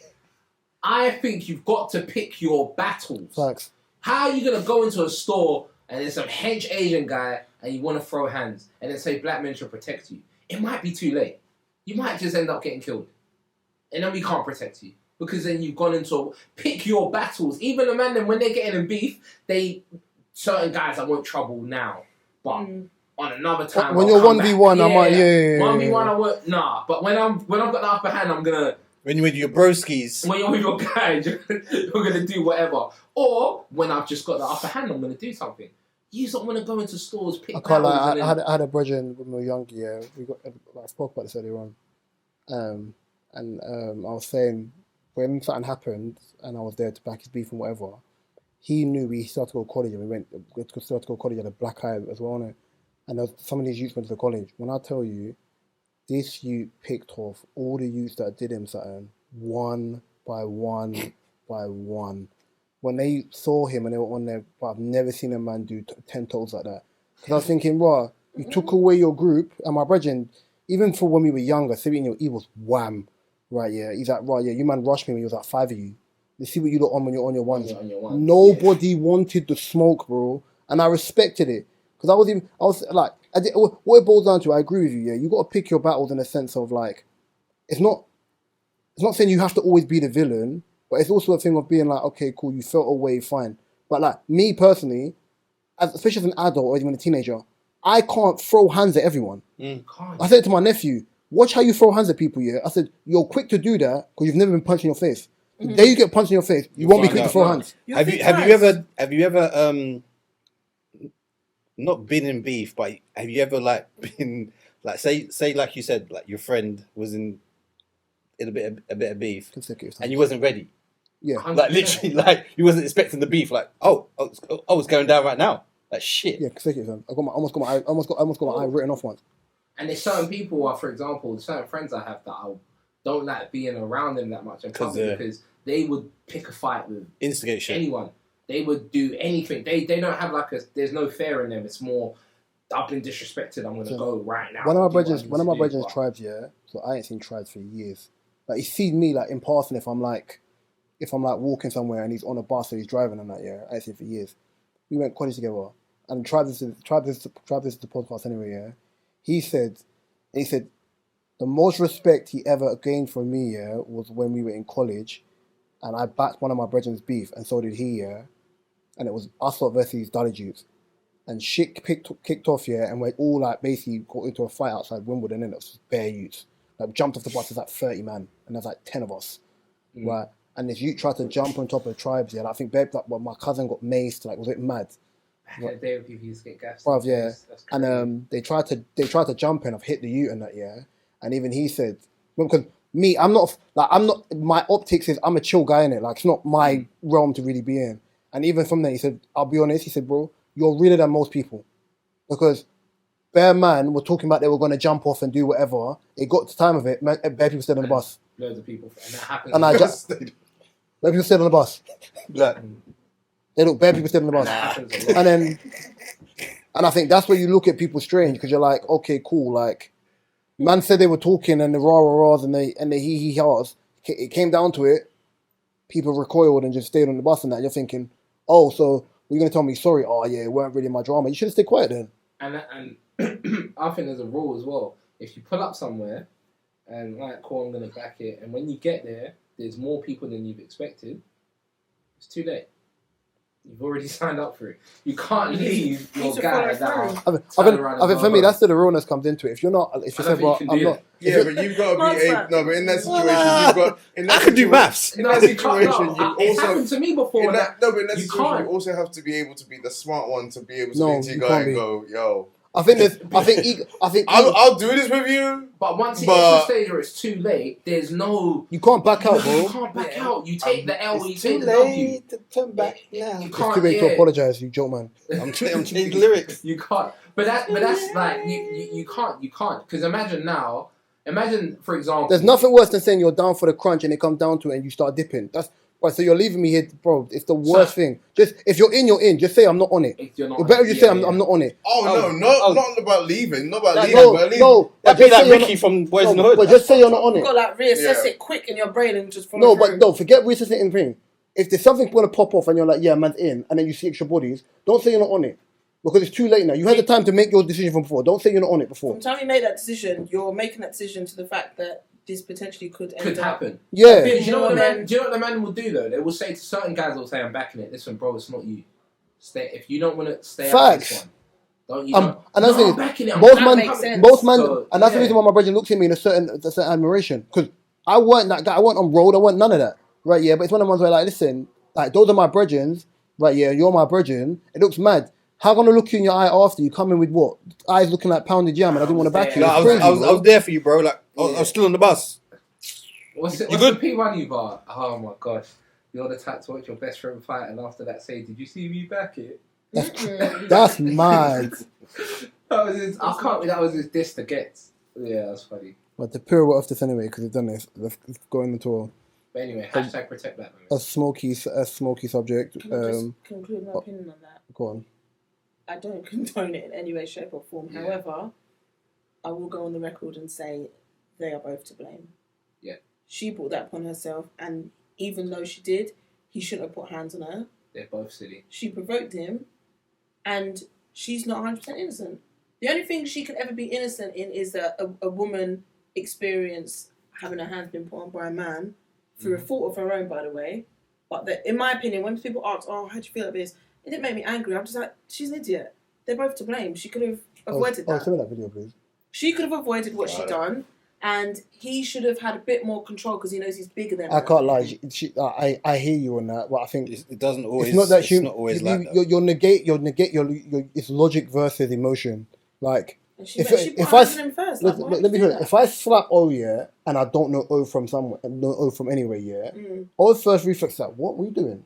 I think you've got to pick your battles. Facts. How are you going to go into a store and there's some hench Asian guy and you want to throw hands and then say black men should protect you? It might be too late. You might just end up getting killed. And then we can't protect you. Because then you've gone into pick your battles. Even the man, then when they're getting in beef, certain guys I want trouble now. But on another time, when you're 1v1, I might 1v1, I won't. Nah, but when I've got the upper hand, I'm gonna When you're with your broskies. When you're with your guys, you're going to do whatever. Or when I've just got the upper hand, I'm going to do something. You don't want to go into stores, pick I can't lie. battles, I had a brethren when we were younger. Yeah, I spoke about this earlier on, and I was saying when something happened and I was there to back his beef and whatever. He knew we started to go to college and we started to go to college at a black eye as well. And some of these youths went to the college. When I tell you, this youth picked off all the youths that did him something one by one by one. When they saw him and they were on there, but I've never seen a man do 10 toes like that. Because I was thinking, right, you took away your group, and my brethren, even for when we were younger, he was wham, right? Yeah, he's like, right, yeah, you man rushed me when you was like 5 of you. You see what you look on when you're on your ones. Nobody wanted the smoke, bro, and I respected it because I was like, what it boils down to. I agree with you. Yeah, you got to pick your battles in a sense of like, it's not saying you have to always be the villain. But it's also a thing of being like, okay, cool, you felt away, fine. But like me personally, especially as an adult or even a teenager, I can't throw hands at everyone. I said to my nephew, watch how you throw hands at people, yeah? I said, you're quick to do that because you've never been punched in your face. The day you get punched in your face, you won't be quick to throw hands. Have you ever not been in beef, but have you ever like been like say like you said, like your friend was in a bit of beef and you wasn't ready? Yeah, like literally, like you wasn't expecting the beef. Like, it's going down right now. Like shit. Yeah, consecutive. I almost got my eye written off once. And there's certain people, for example, certain friends I have that I don't like being around them that much in public because they would pick a fight with anyone. They would do anything. They don't have there's no fear in them. It's more, I've been disrespected. I'm gonna go right now. One of my brethren's tribes, yeah. So I ain't seen tribes for years. Like he sees me like in passing if I'm like walking somewhere and he's on a bus or he's driving and that, yeah, I ain't seen for years. We went college together. And tried this to the podcast anyway, yeah. He said the most respect he ever gained from me, yeah, was when we were in college and I backed one of my brethren's beef and so did he, yeah. And it was us lot versus Dolly Jutes. And shit kicked off, yeah, and we all like basically got into a fight outside Wimbledon and it was bare youths. Like jumped off the bus, there's like 30 man and there's like 10 of us. Right. And this youth tried to jump on top of the tribes, yeah. Like, I think my cousin got maced, like was a bit mad. Back day people used to get gassed. Bruv, yeah. And they tried to jump in. I've hit the ute and that, yeah. And even he said, because me, my optics is I'm a chill guy in it. Like it's not my realm to really be in. And even from there, he said, I'll be honest. He said, bro, you're realer than most people, because bare man were talking about they were going to jump off and do whatever. It got to the time of it, bare people stayed on the bus. Loads of people, and that happened. And I just bare people stayed on the bus. Like, bare people stayed on the bus. And I think that's where you look at people strange because you're like, okay, cool. Like, man said they were talking and the rah-rah-rahs and the hee-hee-haws. It came down to it. People recoiled and just stayed on the bus and that. You're thinking, oh, so you're going to tell me sorry? Oh, yeah, it weren't really my drama. You should have stayed quiet then. And I think there's a rule as well. If you pull up somewhere and like, cool, I'm going to back it. And when you get there, there's more people than you've expected. It's too late. You've already signed up for it. You can't leave your guy down. I think for me, that's where the realness comes into it. If you said, well, I'm not. Yeah, but you've got to be able. No, but in that situation, you've got. I can do maths. In that situation, it's happened to me before. In that situation, you also have to be able to be the smart one to be able to speak to your guy and go, yo. I think I'll do this with you. But once it gets to the stage where it's too late, there's no. You can't back out, bro. You can't back out. You take the L. You take the W. To turn back now. You can't. It's too late to apologize, you joke, man. I'm changing lyrics. You can't. But that's like you can't because imagine for example. There's nothing worse than saying you're down for the crunch and it comes down to it and you start dipping. That's. Right, so you're leaving me here, bro. It's the worst thing. Just if you're in, you're in. Just say I'm not on it. It's better you say I'm not on it. Not about leaving. Not about leaving. No, that'd be like Ricky from Boys in the Hood. But just say you're not on it. You've got to like reassess it quick in your brain and just follow through. But forget reassessing in thing. If there's something going to pop off and you're like, yeah, man's in, and then you see extra bodies, don't say you're not on it. Because it's too late now. You had the time to make your decision from before. Don't say you're not on it before. From the time you made that decision, you're making that decision to the fact that this potentially could happen. Yeah. Do you know what the man will do though? They will say to certain guys, they'll say, I'm backing it. Listen, bro, it's not you. Stay. If you don't want to stay out this one, don't you? And that's the thing. Most man, and that's the reason why my brother looks at me in a certain admiration. Because I weren't that guy. I weren't on road. I weren't none of that. Right, yeah. But it's one of the ones where, like, listen, like, those are my brethren. Right, yeah, you're my brethren. It looks mad. How gonna look you in your eye after you come in with what? Eyes looking like pounded jam and I didn't want to back you. No, I was there for you, bro. Like, I was still on the bus. What's the P1 you bar? Oh my gosh. You're the type to watch your best friend fight and after that say, did you see me back it? That's mad. That was his diss to Gets. Yeah, that's funny. But the pure off this anyway, because we've done this. Let's go in the tour. But anyway, hashtag protect Black women. A smoky subject. Can I just conclude my opinion on that? Go on. I don't condone it in any way, shape or form. Yeah. However, I will go on the record and say they are both to blame. Yeah. She brought that upon herself, and even though she did, he shouldn't have put hands on her. They're both silly. She provoked him, and she's not 100% innocent. The only thing she could ever be innocent in is that a woman experienced having her hands been put on by a man through a fault of her own, by the way. But in my opinion, when people ask, "Oh, how do you feel about this?" it didn't make me angry. I'm just like, she's an idiot. They're both to blame. She could have avoided that. Tell me that video, please. She could have avoided what she done, and he should have had a bit more control because he knows he's bigger than her. I can't lie. I hear you on that, but I think it doesn't always. It's not that it's not always like that. You negate it's logic versus emotion. Like if I slap O, yeah, and I don't know O from somewhere, from anywhere, yeah, O's first reflex is like, what were you doing?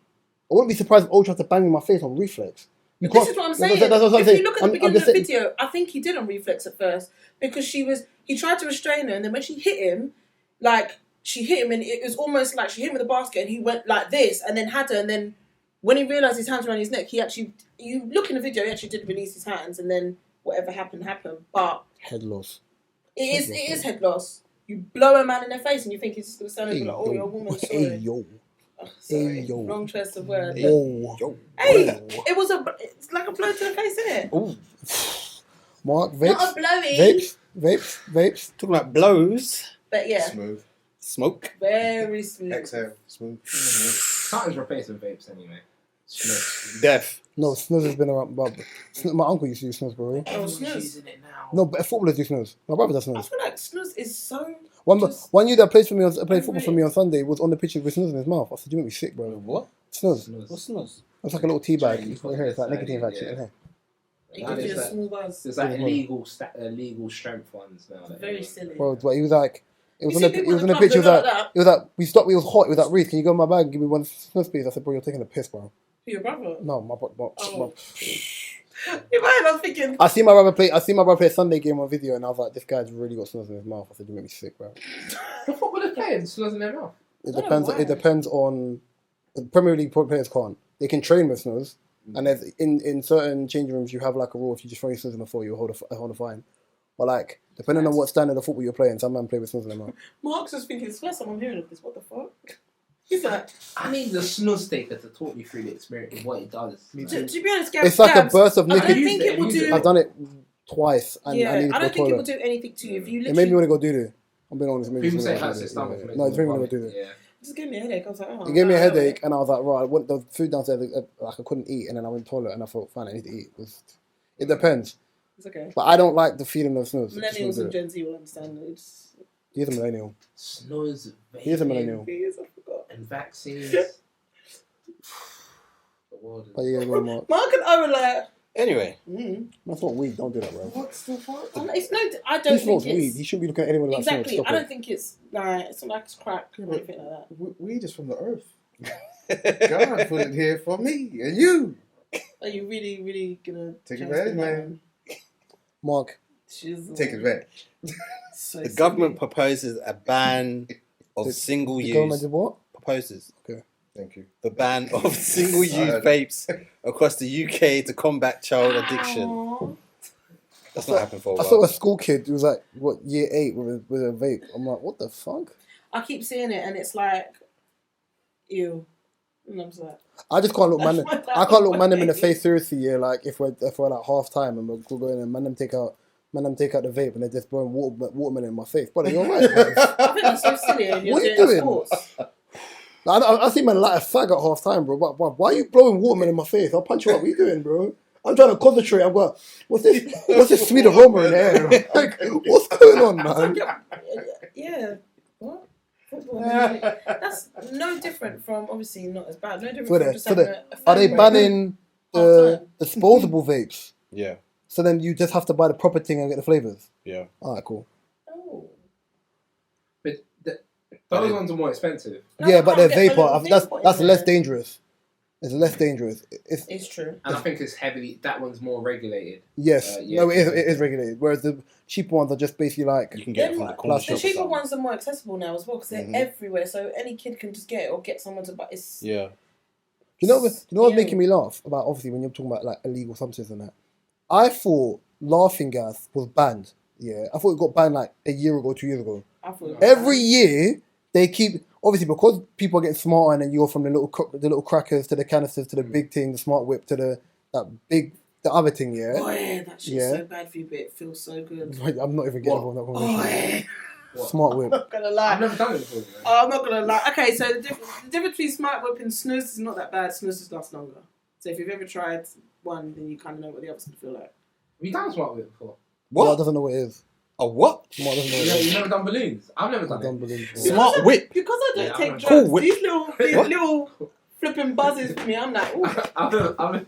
I wouldn't be surprised if O tried to bang me in my face on reflex. This is what I'm saying. That's what I'm saying. If you look at the beginning of the video, I think he did on reflex at first because he tried to restrain her, and then when she hit him, and it was almost like she hit him with a basket, and he went like this, and then had her, and then when he realised his hands were around his neck, you look in the video, he actually did release his hands, and then whatever happened. But head loss. It is head loss. You blow a man in the face, and you think he's just going to stand there and be like, "Oh, you're a woman." Sorry. Hey yo. Oh, sorry. Yo. Wrong choice of word. Yo. Hey, it's like a blow to the face, isn't it? Ooh. Mark, vapes. Not a blowy. Vapes. Talking about blows. But yeah. Smooth. Smoke. Very smooth. Exhale. Smooth. Something's replacing vapes anyway. Snus. Death. No, snus has been around. But my uncle used to use snus, bro. Oh, snus. Using it now. No, but footballers do snus. My brother does snus. I feel like snus is so. One year that played football for me on Sunday was on the pitch with snus in his mouth. I said, "You make me sick, bro." What? Snus. What's snus? It's like a little tea bag. Right here, it's like nicotine bag. Yeah. It gives you a small buzz. There's like illegal strength ones now. Very silly. Bro, but he was like, it was on the pitch. It was like, we stopped. It was hot. It was like, Reese, can you go in my bag and give me one snus, please? I said, bro, you're taking a piss, bro. For your brother? No, my In my head, I was thinking. I see my brother play a Sunday game on video, and I was like, this guy's really got snus in his mouth. I said, you make me sick, bro. What were they playing? Snus in their mouth. It depends on. The Premier League players can't. They can train with snus, and there's in certain changing rooms you have like a rule. If you just throw your snus in the floor, you'll hold a fine. But like, depending on what standard of football you're playing, some man play with snus in their mouth. Mark's just thinking, it's the first time I'm hearing of this. What the fuck? He's like, I need the snus taker to talk me through the experience of what it does. To be honest, Gabs, it's like a burst of nicotine. I don't think it will do. I've done it twice, and yeah, I need to I don't think toilet. it will do anything to you. If you literally, it made me want to go do it. I'm being honest. People say it hurts your stomach. No, it made me want to go do it. Yeah. It just gave me a headache. I was like, oh. It gave me a headache, and I was like, right. I went the food downstairs, like I couldn't eat, and then I went to the toilet, and I thought, fine, I need to eat. It depends. It's okay. But I don't like the feeling of snus. Millennials and Gen Z will understand. He's a millennial. Snus. He's a millennial. He is. I forgot. And vaccines. But yeah, Mark. Mark and Owen like. Anyway. That's not weed. Don't do that, bro. What's the fuck? It's no. I don't think smokes it's weed. He shouldn't be looking at anyone like exactly. Stop I don't it. think it's like it's not like it's crack or anything like that. Weed is from the earth. God put it here for me and you. Are you really, really gonna Take advantage, man? Mark. Take advantage. The government proposes a ban of single-use. The government did what? Proposes. Okay. Thank you. The ban of single-use vapes across the UK to combat child addiction. That's not happened for a while. I saw a school kid who was like, what, year 8 with a vape. I'm like, what the fuck? I keep seeing it and it's like, ew. And I'm just like, I just can't look man. I can't look man them in the face seriously. Yeah, like if we're like half time and we're going and man them take out the vape and they're just blowing watermelon in my face. But you're right. I think that's so silly. And you're what are you doing doing? Sports. I see man like a fag at half time, bro. Why are you blowing watermelon in my face? I'll punch you up. What are you doing, bro? I'm trying to concentrate. I've got what's this sweet aroma in the air? Like, what's going on, man? Yeah. What? football. That's no different from, obviously not as bad, no different from just So having a are they phone banning the disposable vapes? Yeah. So then you just have to buy the proper thing and get the flavours? Yeah. Alright, cool. Oh. But those ones are more expensive. No, Yeah, I but they're can't get a vapor. little vapor That's in less there. dangerous. It's less dangerous. It's true. And I think it's heavily, that one's more regulated. Yes. Yeah. No, it is regulated. Whereas the cheaper ones are just basically like... You can get it from the corner Plastic. shop. The or cheaper something. ones are more accessible now as well because they're everywhere, so any kid can just get it or get someone to buy it. Yeah. You know what's making me laugh about, obviously, when you're talking about like illegal substances and that? I thought laughing gas was banned. Yeah, I thought it got banned like a year ago, 2 years ago. I thought Every year they keep, obviously because people are getting smarter, and then you go from the little crackers to the canisters to the big thing, the smart whip to the other thing. Yeah. Oh yeah, that shit's so bad for you, but it feels so good. I'm not even getting involved in that Oh conversation. yeah. Smart whip. I'm not gonna lie. I've never done it before. Oh, I'm not gonna lie. Okay, so the difference between smart whip and snus is not that bad. Snus just lasts longer. So if you've ever tried one, then you kind of know what the other's gonna feel like. Have you done smart whip before? What? What? Doesn't know what it is. A what? Smart doesn't know what it is. You've never done balloons? I've never done Don't it. believe it. Smart whip. Because I don't Yeah, take I'm drugs, cool whip. these What? little flipping buzzes for me. I'm like, ooh.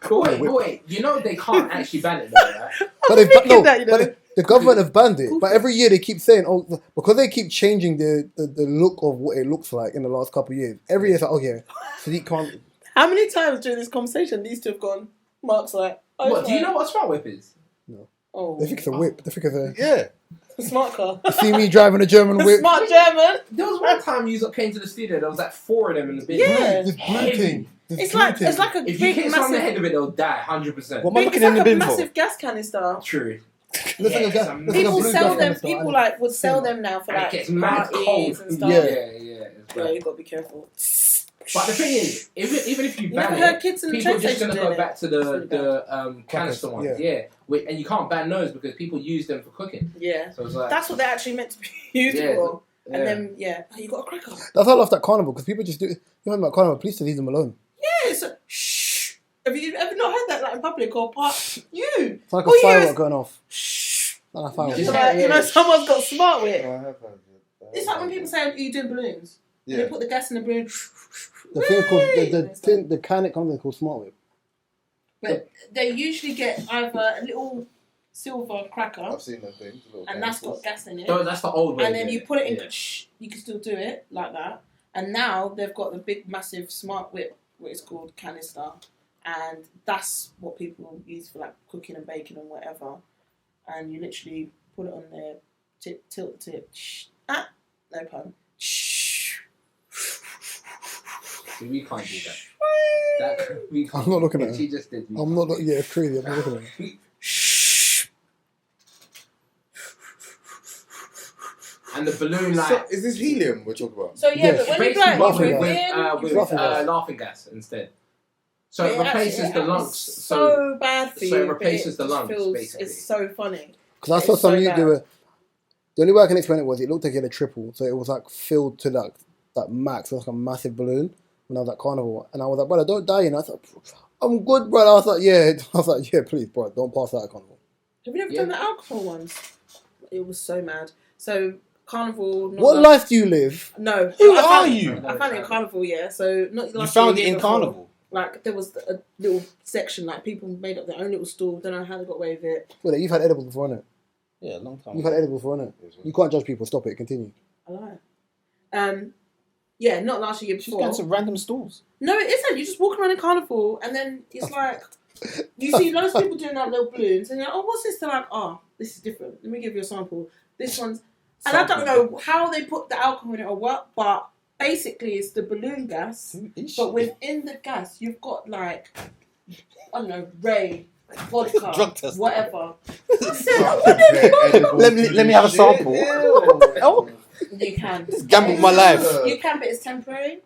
But wait, you know they can't actually ban it though, right? But they've thinking that, you know. but the government have banned it. But every year they keep saying, oh, because they keep changing the look of what it looks like in the last couple of years. Every year it's like, oh yeah, so you can't. How many times during this conversation these two have gone? Mark's like, oh, What, do you know what a smart whip is? Oh, They think it's a whip. They think it's a. Yeah. smart car. You see me driving a German whip. Smart German. There was one time you came to the studio, there was like 4 of them in the bin. Yeah. This blue thing. This It's blue like thing. a If you big hit someone on the head massive. of it, they'll die, 100%. What am I Big, looking it's in the like a bin for? massive gas canister. True. Looks like a Yeah, gas- some- looks like a People blue sell gas them. canister. People like would sell them now for And it like gets mad cold. parties and stuff. Yeah. It's Yeah, bad. you gotta be careful. But the thing is, even if you You ban never it, heard kids in the people train are just station going to doing go it. back to the canister ones. Yeah. Yeah. And you can't ban those because people use them for cooking. Yeah, So it's like... that's what they're actually meant to be used Yeah. for. yeah. And then oh, you got a cracker. That's why I love that carnival, because people just do. You know about carnival? Please just leave them alone. Yeah, it's a shh. Have you ever not heard that like in public or part? You. It's like All a you hear firework is going off. shh. Like a firework. It's Yeah. like, you know, someone's got smart with it. I have heard it. It's like when people say, "Are you doing balloons?" And they Yeah. put the gas in the balloon. The thing called Whee! the can it comes in called Smart Whip. But they usually get either a little silver cracker, I've seen them things. little and that's got canisters. gas in it. No, that's the old way. And then of you doing put it in. Yeah. Shh, you can still do it like that. And now they've got the big, massive Smart Whip, what it's called, canister, and that's what people use for like cooking and baking and whatever. And you literally put it on there, tilt the tip. Shh, no pun. Shh. See, we can't do that. We can't. I'm not looking at her. She just did. I'm not. Yeah, it's crazy. I'm not looking at it. Shh. And the balloon like. So, is this helium we're talking about? So yeah, Yes. but when you Basically, blow it, laughing you breathe gas. in, you breathe Laughing out. gas. laughing gas instead. So it It actually- replaces the lungs. It's So so bad for so you. it but replaces the just lungs, feels- basically. It's so funny. Because I saw It's some so you bad. do it. The only way I can explain it was it looked like it had a triple, so it was like filled to like that max. It was like a massive balloon when I was at carnival, and I was like, brother, don't die. And I thought, I'm good, brother. I was like, yeah, please, bro, don't pass out at carnival. Have you ever Yeah. done the alcohol ones? It was so mad. So carnival. Not What last- life do you live? No. Who I found are it- you? I found it in carnival. Yeah. So not You last found year, it year in before. carnival. Like there was a little section, like people made up their own little stall. Don't know how they got away with it. Well, you've had edibles before, innit? Yeah, a long time. You've had edibles before, innit? You can't judge people. Stop it. Continue. I lie. Yeah, not last year, She's before. going to random stores. No, it isn't. You just walk around in carnival, and then it's like you see loads of people doing like little balloons, and you're like, "Oh, what's this?" They're like, "Oh, this is different. Let me give you a sample. This one's," and I don't know how they put the alcohol in it or what, but basically it's the balloon gas. Who is But she? within the gas, you've got like I don't know, Ray, vodka, Drug test. whatever. Let me have a sample. Oh, You can. gamble my life. You can, but it's temporary.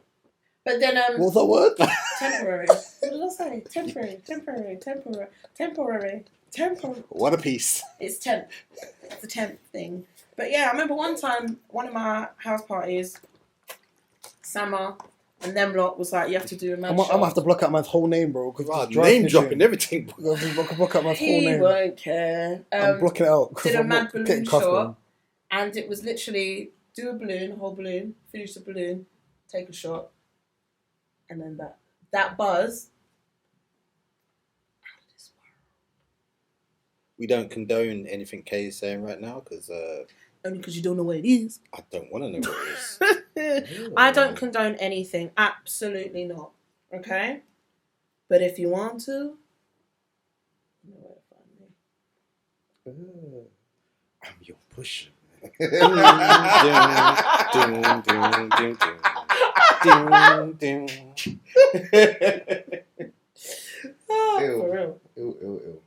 But then What's that word? temporary. What did I say? Temporary. What a piece. It's temp. It's a temp thing. But yeah, I remember one time, one of my house parties, Summer and them lot was like, you have to do a I'm mad gonna have to block out my whole name, bro. Right, name dropping everything. I'm gonna block out my whole He name. won't care. I'm blocking it out. 'cause Did a I'm mad not balloon getting cuffed, shot, man. and it was literally do a balloon, a whole balloon, finish the balloon, take a shot, and then that buzz. We don't condone anything Kay is saying right now because only because you don't know what it is. I don't want to know what it is. I don't condone anything. Absolutely not. Okay? But if you want to, you know where to find me. I'm your pusher. For real. Ew.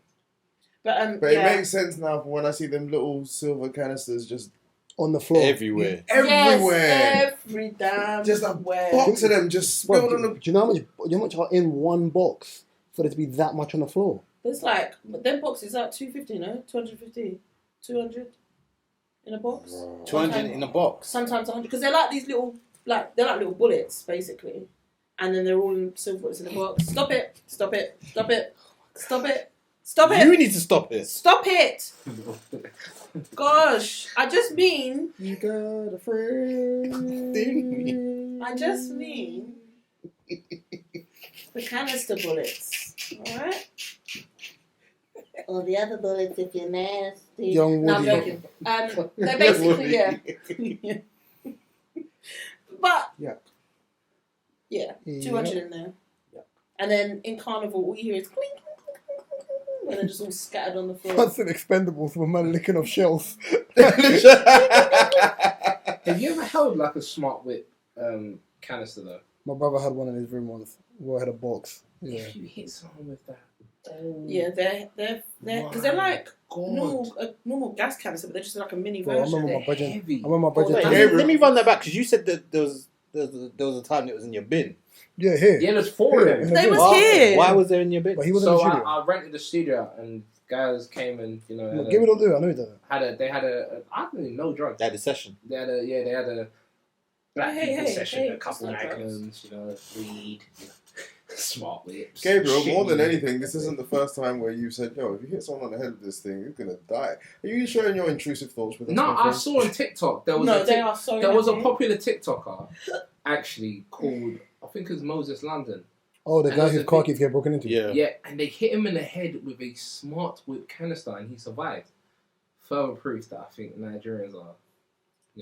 But it makes sense now for when I see them little silver canisters just on the floor. Everywhere. Yes, every damn just a where. box of them just spilled on the... Do you know how much are in one box for there to be that much on the floor? There's like, them boxes are 250, no? 250? 200 in a box? 200 in a box? Sometimes 100. Because they're like these little, they're like little bullets, basically. And then they're all in silver bullets in a box. Stop it. Stop it. Stop it. Stop it. Stop it. You need to stop it. Stop it. Gosh. I just mean... You got a friend. I just mean... the canister bullets. Alright? Or the other bullets if you're nasty. Young No, I'm Woody. joking. They're basically, yeah. But... Yeah. 200 in there. And then in Carnival, all you hear is clink, clink, clink, clink, clink, clink, and they're just all scattered on the floor. That's an Expendables for a man licking off shells. Have you ever held like a smart whip canister though? My brother had one in his room once. We had a box. Yeah. If you hit someone with that, Yeah, they're because they're like normal gas canister, but they're just like a mini Bro, I version. remember my budget. heavy. I remember my budget. Let me run that back because you said that there was a time it was in your bin. Yeah, here. Yeah, there's 4 of them. They was here. Why was there in your bin? But he was in the So studio. I rented the studio and guys came and No, give it or do it. I know he does it. they had a I don't even know drugs. They had a session. They had a black people session, a couple it's not magnums, weed, smart whips. Gabriel, shit more than music. anything, this isn't the first time where you said, yo, if you hit someone on the head with this thing, you're going to die. Are you sharing your intrusive thoughts with us? No, my I friend? saw on TikTok there was There was a popular TikToker actually called I think it was Moses London. Oh, the And guy there's whose a car big- keeps getting broken into. Yeah, and they hit him in the head with a smart whip canister and he survived. Further proof that I think Nigerians are,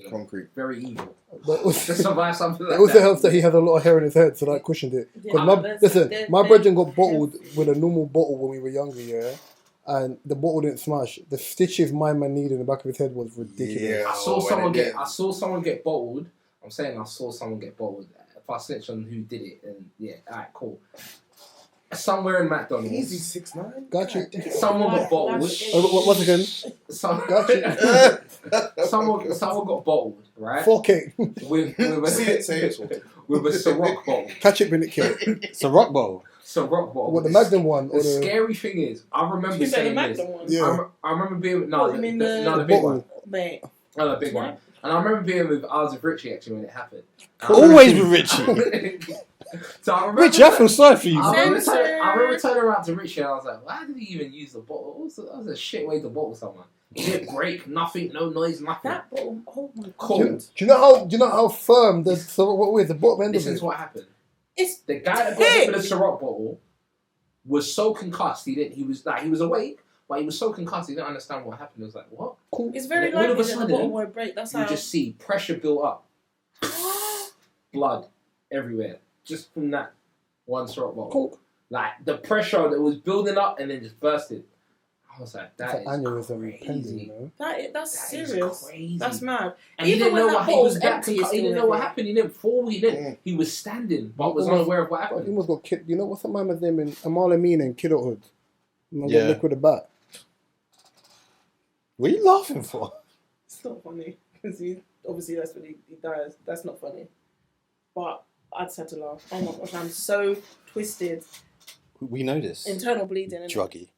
Concrete. very evil. But To survive something like it also that. helps that he had a lot of hair in his head, so that cushioned it. Yeah, Because my brethren got bottled with a normal bottle when we were younger, yeah? And the bottle didn't smash. The stitches my man needed in the back of his head was ridiculous. Yeah. I saw when someone it get. did. I saw someone get bottled. I'm saying I saw someone get bottled. If I snitch on who did it, then yeah, alright, cool. Somewhere in McDonald's, Easy 6'9". Got you. someone got bottled. Once again, got you. Someone got bottled, right? 4K. With Say it. with a Ciroc bottle. Catch it, bin it, kill. It's a rock bowl. Ciroc bottle. What, the Magnum one? The Or the scary thing is, I remember You said the saying this. Magnum one. Yeah. I remember being What, you mean the the big one. Mate. No, the big one. And I remember being I was with Richie actually when it happened. Always with Richie. So I remember, Richie, I feel sorry for you. I man. remember turning around to Richie and I was like, why did he even use the bottle? That was a shit way to bottle someone. It didn't break, nothing, no noise, nothing. That bottle, oh my god. Cold. Do you know how firm the the bottom end This of is it? what happened. It's The guy that got hit with the Ciroc bottle was so concussed. He was awake, but he was so concussed he didn't understand what happened. He was like, what? It's very And all of likely a that the sudden, bottle won't break. That's You how. just see pressure built up, blood everywhere, just from that one Ciroc bottle. Cool. Like the pressure that was building up and then just bursted. I was like, that It's is an aneurysm pending, crazy. you know? That's That is serious. crazy. That's mad. And he Even didn't when know that what he was bottle's that empty, concussed. it's He didn't still know what heavy. happened. He didn't fall. He didn't. He was standing, but was unaware of what He happened. almost got killed. You know what's that man's name in Amal Amin in Kidulthood? Man Yeah. got licked with a bat. What are you laughing for? It's not funny because obviously that's when he dies. That's not funny. But I just had to laugh. Oh my gosh, I'm so twisted. We know this. Internal bleeding. And Druggy.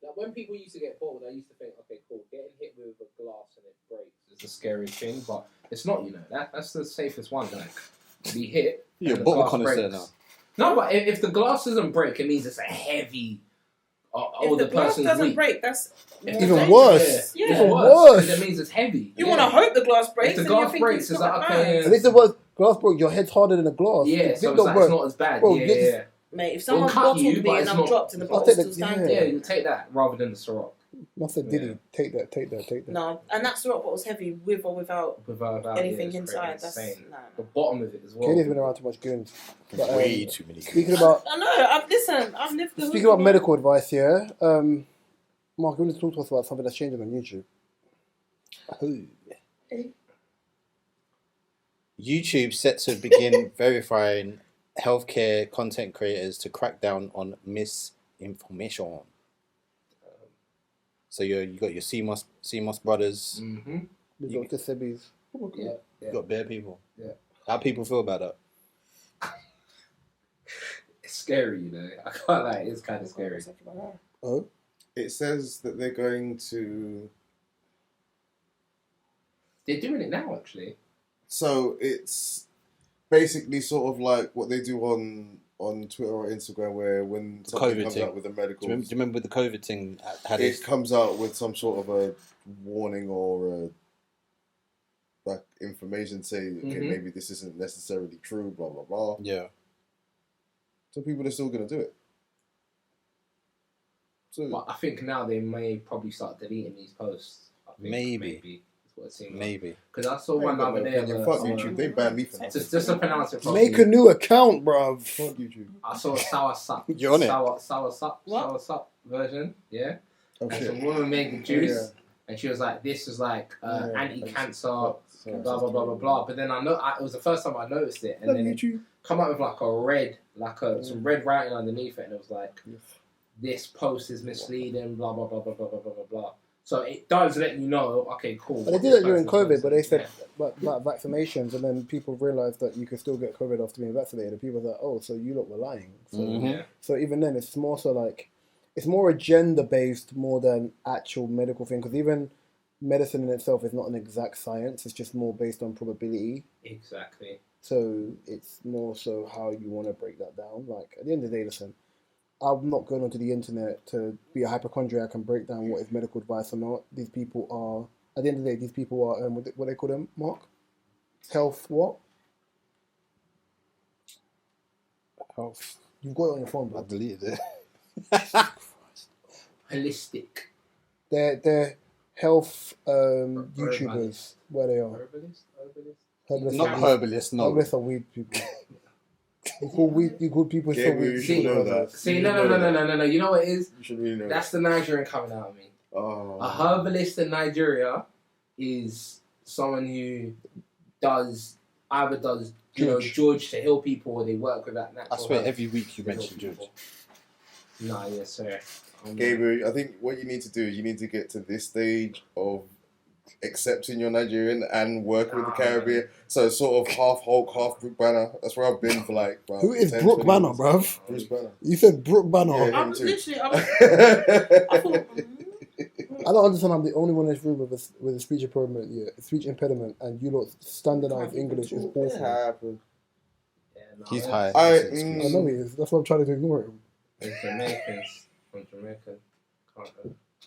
Like when people used to get bottled, I used to think, okay, cool, getting hit with a glass and it breaks is the scariest thing, but it's not. That's the safest one. Like be hit. You're a and the bottle glass connoisseur breaks. now. No, but if the glass doesn't break, it means it's a heavy If the glass doesn't break, that's even worse. Yeah. Even worse. That means it's heavy. You want to hope the glass breaks. If the glass breaks, it's like, okay. At least the worst, glass broke, your head's harder than a glass. Yeah, so it's not as bad. Bro, yeah. Mate, if someone bottled me and I'm dropped and the bottle's still standing. Yeah, you take that rather than the Ciroc. Must have Diddy. Take that. No, and that Ciroc bottle's heavy with or without anything inside. That's the bottom of it as well. Katie's been around too much goons. Way too many. Speaking about, I know. I've lived. Speaking about medical advice here, Mark, you want to talk to us about something that's changing on YouTube? YouTube set to begin verifying healthcare content creators to crack down on misinformation. So you got your CMOS brothers. Mm-hmm. You got the Sebbies. Yeah. You got bare people. Yeah. How people feel about that? It's scary, you know. I can't lie, it's kind of scary. Oh? It says that they're going to... They're doing it now, actually. So it's basically sort of like what they do on Twitter or Instagram, where when something comes out with a medical... Do you remember with the COVID thing? It comes out with some sort of a warning or like information saying, okay, maybe this isn't necessarily true, blah, blah, blah. Yeah. So people are still going to do it. So, but I think now they may probably start deleting these posts. Maybe. That's what it seems Maybe. Because I saw one the other day. Fuck YouTube. They banned me for that. Just to pronounce it properly. Make a new account, bruv. Fuck YouTube. I saw a sour sup. You're on it. Sour sup version. Yeah. Oh, and shit. some woman made the juice, and she was like, "This is like anti-cancer, blah blah blah blah blah." But then it was the first time I noticed it, and then it come up with like some red writing underneath it, and it was like, "This post is misleading," blah blah blah blah blah blah blah blah. So it does let you know, okay, cool. But they did that during COVID, but they said about vaccinations, and then people realised that you could still get COVID after being vaccinated. And people were like, "Oh, so you lot were lying." So, so even then, it's more so like, it's more agenda-based more than actual medical thing, because even medicine in itself is not an exact science. It's just more based on probability. Exactly. So it's more so how you want to break that down. Like, at the end of the day, listen, I'm not going onto the internet to be a hypochondriac and break down what is medical advice or not. These people are, at the end of the day, these people are, what they call them, Mark? Health what? Health. You've got it on your phone, bro. I deleted it. Holistic. They're health YouTubers, where they are. Herbalist? Not herbalists, no. Herbalists are weed people. You call people so weed. See, no. You know what it is? You should really know That's the Nigerian coming out of me. Oh. A herbalist in Nigeria is someone who either does George to heal people, or they work with that natural. I swear, herbs every week you mention George. Nah, yes, sir. Gabriel, I think what you need to do is you need to get to this stage of accepting you're Nigerian and working with the Caribbean. So it's sort of half Hulk, half Brooke Banner. That's where I've been for like. Who is Brooke Banner, bruv? Bruce Banner. You said Brooke Banner. Yeah, I was literally. I thought. I don't understand. I'm the only one in this room with a speech impediment. Yeah, speech impediment, and you lot standardized English is awful. Yeah, no, He's high. I know he is. That's why I'm trying to ignore him. It's Jamaicans. I'm Jamaican.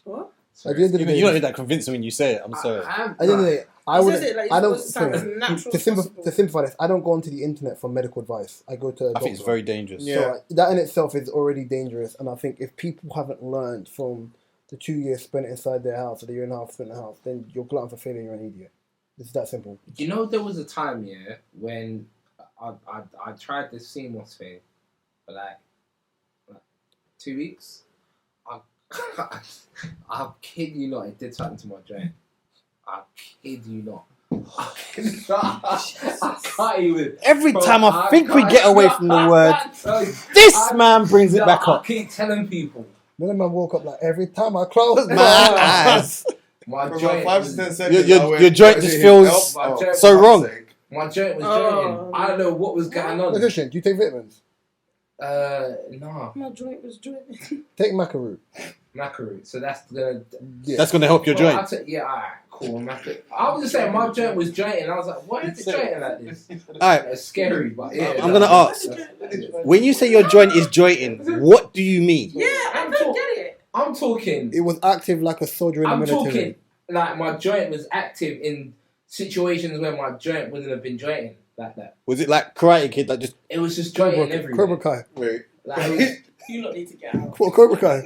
What? At the end of the day, You're not even that convincing when you say it. I'm sorry. At the end of the day, I don't. To simplify this, I don't go onto the internet for medical advice. I go to a I think it's very dangerous. Yeah. So that in itself is already dangerous, and I think if people haven't learned from the 2 years spent inside their house or the year and a half spent in the house, then you're glutton for failure. You're an idiot. It's that simple. You know, there was a time, when I tried this CMOS thing for like 2 weeks. I kid you not, it did something to my joint. I kid you not. I can't even. Every time I think we get away from the word, this man brings it back up. I keep telling people. Then man woke up like, every time I close my eyes. My For joint about 5 to 10 seconds, your joint just feels so wrong. My joint was jointing. I don't know what was going on. Christian, do you take vitamins? No. My joint was jointing. Take Macaroon. Macaroon. So that's gonna. Yeah. That's gonna help your joint. Alright, cool. I was just saying my joint was jointing. I was like, why is it jointing like this? Alright. It's scary, but yeah. I'm gonna ask. When you say your joint is jointing, what do you mean? Yeah, I don't get it. I'm talking. It was active like a soldier in the military. I'm talking like my joint was active in situations where my joint wouldn't have been jointing like that. Was it like Karate Kid that just... It was just jointing everywhere. Cobra Kai. Wait. Like, it was, You lot need to get out. Cobra Kai.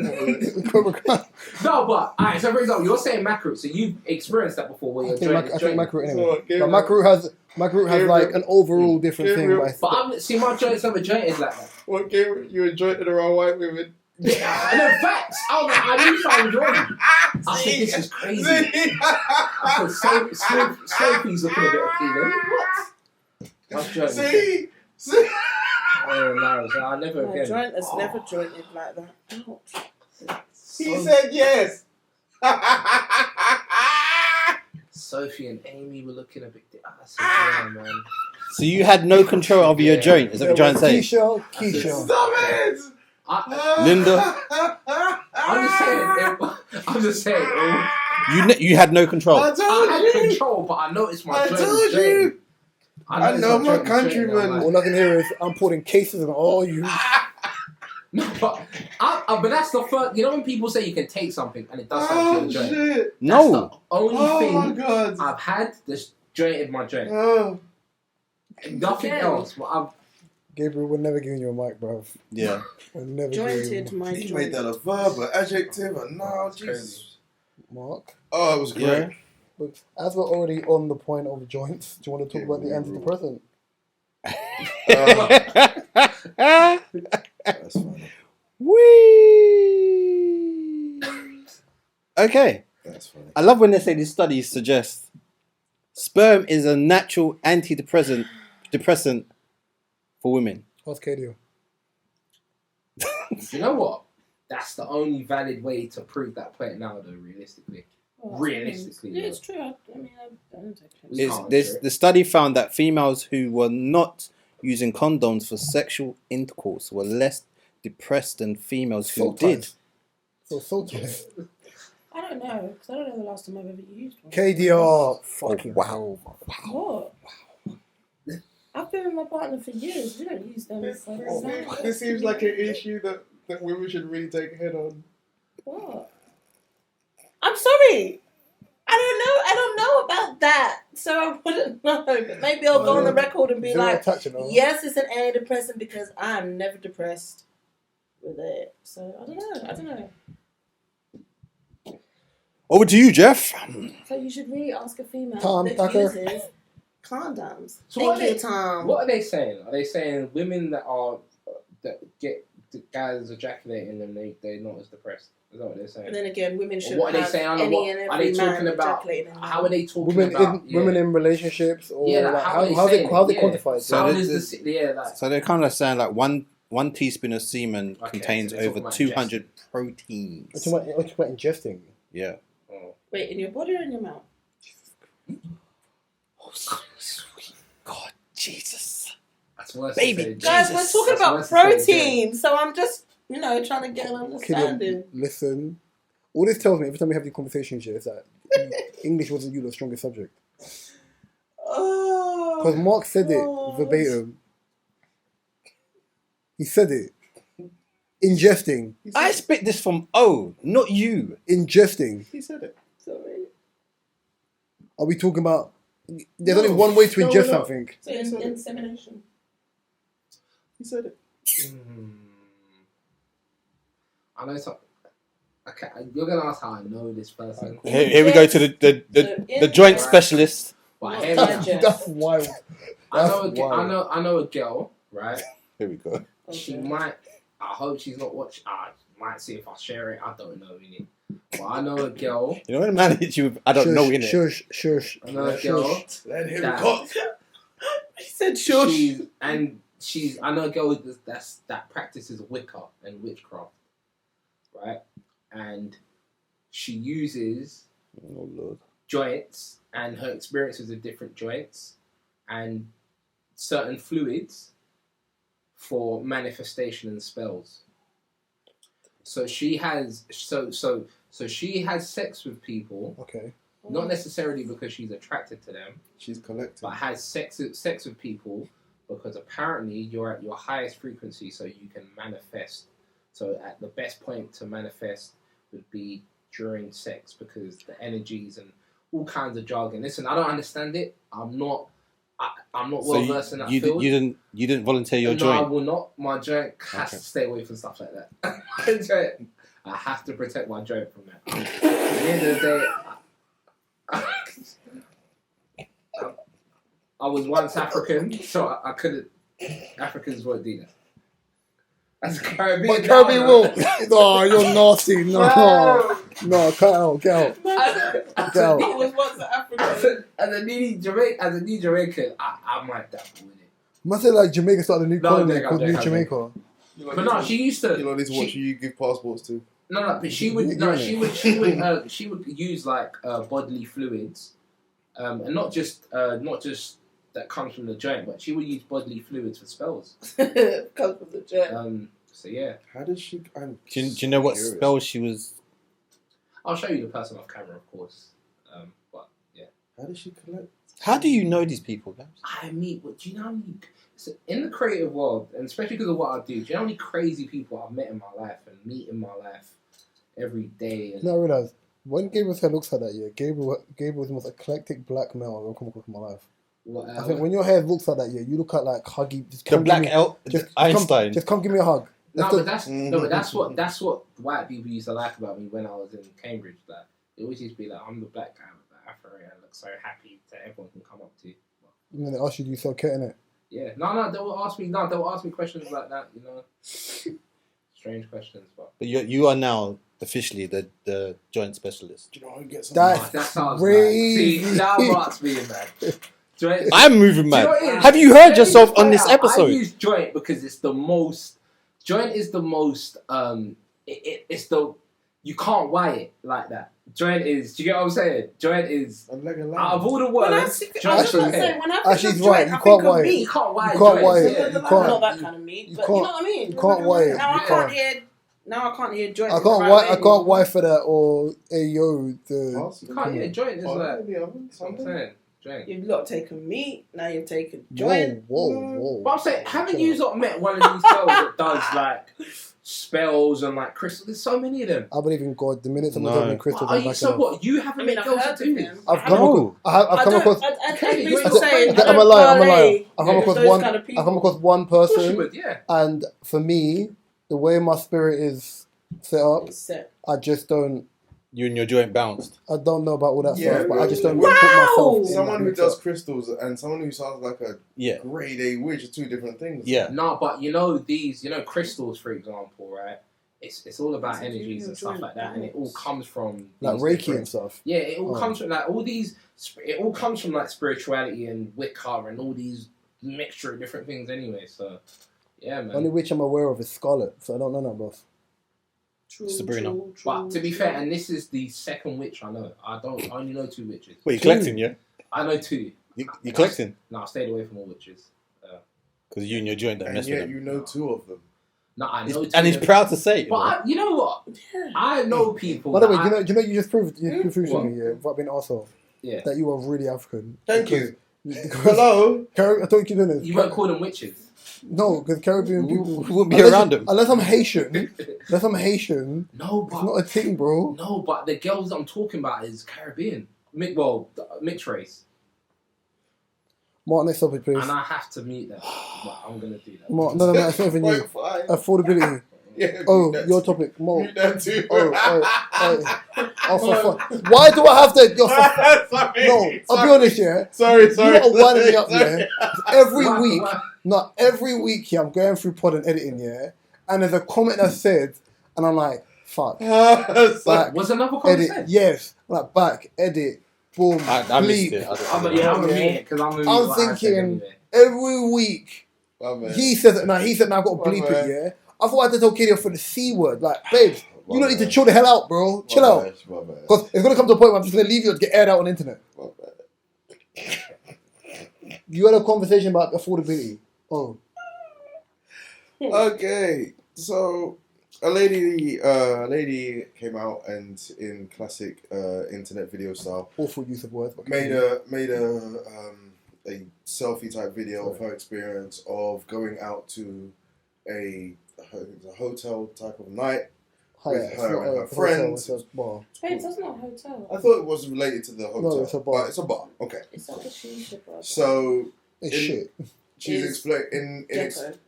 Cobra Kai. no, but alright. So for example, you're saying macro, so you've experienced that before. Where I you're think macro anyway. So, But macro has like an overall different thing. But see, my joints never jointed like that. What game you enjoyed it around white women? Yeah, no facts. I knew something wrong. I said this is crazy. I said Sophie's looking a bit appealing. What? See? Oh no, so I never My again. joint has never jointed like that. Ouch. He said yes. Sophie and Amy were looking a bit. I said, yeah, man. So you had no control over your joint, is that what you're trying to say? Keisha. Stop it! Linda? I'm just saying. You had no control. I told I had you. control, but I noticed my I joint told was you. drained. I know my countrymen. All I can hear is I'm putting cases and all you. No, but that's the first. You know when people say you can take something and it does something Oh to the joint. shit! That's No. the only Oh my thing god! I've had that's jointed my joint. Oh. Nothing else. But I've. Gabriel, we're never giving you a mic, bruv. Yeah. We're never giving you Jointed my He joint. made that a verb, an adjective, and no, Jesus. Mark. Oh, it was great. But as we're already on the point of joints, do you want to talk about the antidepressant? That's funny. Whee! Okay. That's funny. I love when they say these studies suggest sperm is a natural antidepressant for women. What's KDO? You know what? That's the only valid way to prove that point now, though. Realistically. Realistically, Yeah, yeah. it's true. I don't take it. We can't This do it. the study found that females who were not using condoms for sexual intercourse were less depressed than females who did. So tough. I don't know, because I don't know the last time I've ever used one. KDR. Fucking wow. What? I've been with my partner for years. We don't use them. This seems like an issue that women should really take head on. What? I'm sorry. I don't know about that. So I wouldn't know. But maybe I'll go on the record and be like, yes, it's an antidepressant because I'm never depressed with it. So I don't know. Over to you, Jeff. So you should really ask a female Tom that Tucker. uses condoms. So Thank you, Tom. What are they saying? Are they saying women that get the guys ejaculating and they're not as depressed? Is that what they're saying? And then again, women should What are they have saying? any and Are every they man talking about? ejaculating in them. How are they talking women about? women in relationships or Yeah, like, like, how are they how saying they it? quantify it? So How this- is the like? So they're kind of saying like one teaspoon of semen Okay, contains so they're over talking about 200 proteins. What you about ingesting? Yeah. Oh. Wait, in your body or in your mouth? Oh, sweet God, Jesus. That's worse. Baby, than Guys, saying- we're talking that's about worse than saying protein, so I'm just, trying to get an understanding. Listen. All this tells me every time we have these conversations here is that English wasn't your strongest subject. Oh. Because Mark said it God. verbatim. He said it. Ingesting. I spit this from O, not you. Ingesting. He said it. Sorry. Are we talking about... There's only one way to No, ingest no. something. So insemination. He said it. I know something. Okay, you're gonna ask how I know this person. Here we go to the joint specialist. But hear me out. That's wild. I know a girl, right? Here we go. She might. I hope she's not watching. I might see if I share it. I don't know really. But I know a girl. You know when a man hits you with, I don't know, innit? Shush. I know a girl. Let him that- cook. He said shush. I know a girl that practices Wicca and witchcraft, right? And she uses Oh, Lord. joints and her experiences of different joints and certain fluids for manifestation and spells. So she has she has sex with people, Okay. not necessarily because she's attracted to them, She's collecting. but has sex with people because apparently you're at your highest frequency, so you can manifest. So at the best point to manifest would be during sex because the energies and all kinds of jargon. Listen, I don't understand it. I'm not well versed in that field. You didn't volunteer your no, joint? I will not. My joint has to stay away from stuff like that. I have to protect my joint from that. At the end of the day, I was once African, so I couldn't. Africans won't do that. That's Caribbean. But Caribbean will. No, you're nasty. No, cut out, get out. Get out. He was once an African. As a new Jamaican, I might dabble with it. Must say like Jamaica started a new colony called New Jamaica. But no, she used to. You don't need to watch who you give passports to. No, but she would use like bodily fluids, and not just that comes from the joint, but she would use bodily fluids for spells. Comes from the joint. So yeah. How did she? Do you know what spell she was? I'll show you the person off camera, of course. But yeah. How did she collect? How do you know these people, guys? Do you know how many? So in the creative world, and especially because of what I do you know how many crazy people I've met in my life and meet in my life every day? And I realised when Gabriel's hair looks like that, yeah, Gabriel was the most eclectic black male I've ever come across in my life. I think when your hair looks like that, yeah, you look at like huggy. The black elk, Einstein. Just come give me a hug. But that's what white people used to like about me when I was in Cambridge. That they always used to be like, I'm the black guy with the afro, and I look so happy that everyone can come up to. And then they ask you, do you sell kit in it? Yeah, no, they will ask me questions like that, you know, strange questions. But you are now officially the joint specialist. Do you know how you get That's crazy. See, now marks me, man. I'm moving mad. You know Have you heard yourself on this episode? I use joint because it's the most. Joint is the most. It's the. You can't wire it like that. Joint is. Do you get what I'm saying? Joint is. Out of all the words, Actually, he's right. You can't wire it. You can't wire it. You can't wire it. You can't. Not that kind of meat. But you know what I mean. You can't wire it. Now I can't hear joint. I can't wire for that or ayo. You can't hear joint. Is like. I'm saying. Joint. You've got taken meat, now you've taken joint. Whoa. But I'm saying, haven't you not met one of these girls that does like spells and like crystals? There's so many of them. I believe in God. The minute someone does crystals, I'm back so what? You haven't met girls that do this? I've come across. I'm a liar. I've come across one person, and for me, the way my spirit is set up, I just don't. You and your joint bounced. I don't know about all that stuff, but I just don't put myself in. Someone who does crystals and someone who sounds like a grade A witch are two different things. Yeah. No, but crystals, for example, right? It's all about energies and stuff like that, and it all comes from like Reiki and stuff. Yeah, it all comes from like all these. It all comes from like spirituality and Wicca and all these mixture of different things. Anyway, so yeah, man. Only witch I'm aware of is Scarlet, so I don't know that, boss. Sabrina. But to be fair, and this is the second witch I know. I only know 2 witches. Wait, you collecting, yeah? I know 2. You collecting? No, I stayed away from all witches. Because you and your joint don't mess with them. You know 2 of them. No, I know 2. And he's proud to say it. But you know what? I know people. By the way, you just proved to me, without being an arsehole, that you are really African. Thank you. Hello? I thought you didn't. You won't call them witches. No, because Caribbean people wouldn't be around them. Unless I'm Haitian. No, but it's not a thing, bro. No, but the girls I'm talking about is Caribbean. Mixed race. Mark, next topic, please. And I have to meet them. But I'm gonna do that. Mark, no, it's not even you. Affordability. Your topic, Mark. You that too. Why do I have to? No, I'll be honest, yeah. Sorry. You gotta wind me up, yeah. Every week, yeah, I'm going through pod and editing, yeah, and there's a comment that said, and I'm like, fuck. Back, was another comment edit, said? Yes, like back, edit, boom, I missed it. I'm gonna read it because I'm thinking every week. He says it now. He said, "Now I've got to bleep it." Yeah, I thought I had to tell Katie for the C word. Like, babes, you don't need to chill the hell out, bro. Chill out, because it's gonna come to a point where I'm just gonna leave you to get aired out on the internet. You had a conversation about affordability. Oh. Okay, so a lady came out and in classic internet video style, awful use of words, made a selfie type video of her experience of going out to a hotel type of night with her and her friends. Babes, that's not a hotel. I thought it was related to the hotel. No, it's a bar. But it's a bar. Okay. It's like a shisha bar. So it's shit. She's in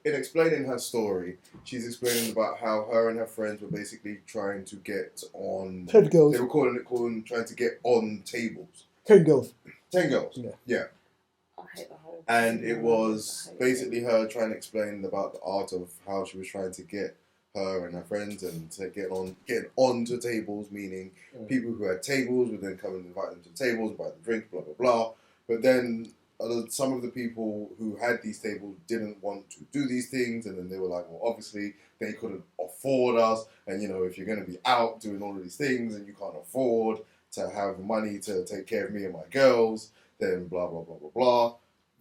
explaining her story. She's explaining about how her and her friends were basically trying to get on. 10 girls. They were calling trying to get on tables. 10 girls. 10 girls. Yeah. I hate the whole. And it was basically her trying to explain about the art of how she was trying to get her and her friends and to getting onto tables, meaning people who had tables would then come and invite them to tables, buy them drinks, blah blah blah. But then some of the people who had these tables didn't want to do these things, and then they were like, well, obviously they couldn't afford us, and if you're going to be out doing all of these things and you can't afford to have money to take care of me and my girls, then blah blah blah blah blah.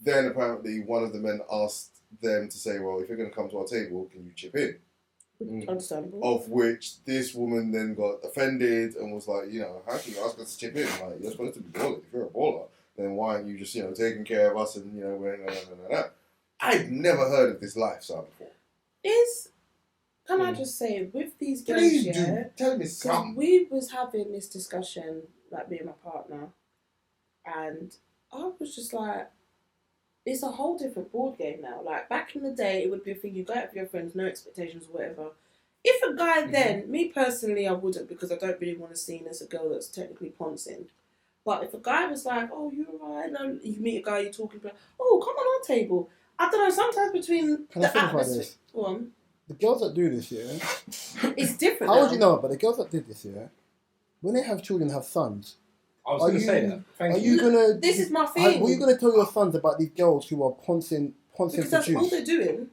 Then apparently one of the men asked them to say, well, if you're going to come to our table, can you chip in? Understandable. Of which this woman then got offended and was like, how can you ask us to chip in? Like, you're supposed to be baller. If you're a baller, then why aren't you just, taking care of us and, we're I've never heard of this lifestyle before. Can I just say, with these girls, Please do. Tell me something. We was having this discussion, like me and my partner, and I was just like, it's a whole different board game now. Like, back in the day, it would be a thing, you go out with your friends, no expectations, whatever. If a guy then, me personally, I wouldn't, because I don't really want to see him as a girl that's technically poncing. But if a guy was like, oh, you're right, no, you meet a guy, you're talking about, oh, come on our table. I don't know, sometimes between Can I think about this? Go on. The girls that do this, It's different. How would you know? But the girls that did this, when they have children, have sons. I was going to say that. Are you gonna? This is my thing. What are you gonna tell your sons about these girls who are poncing because for that's juice? all they're doing.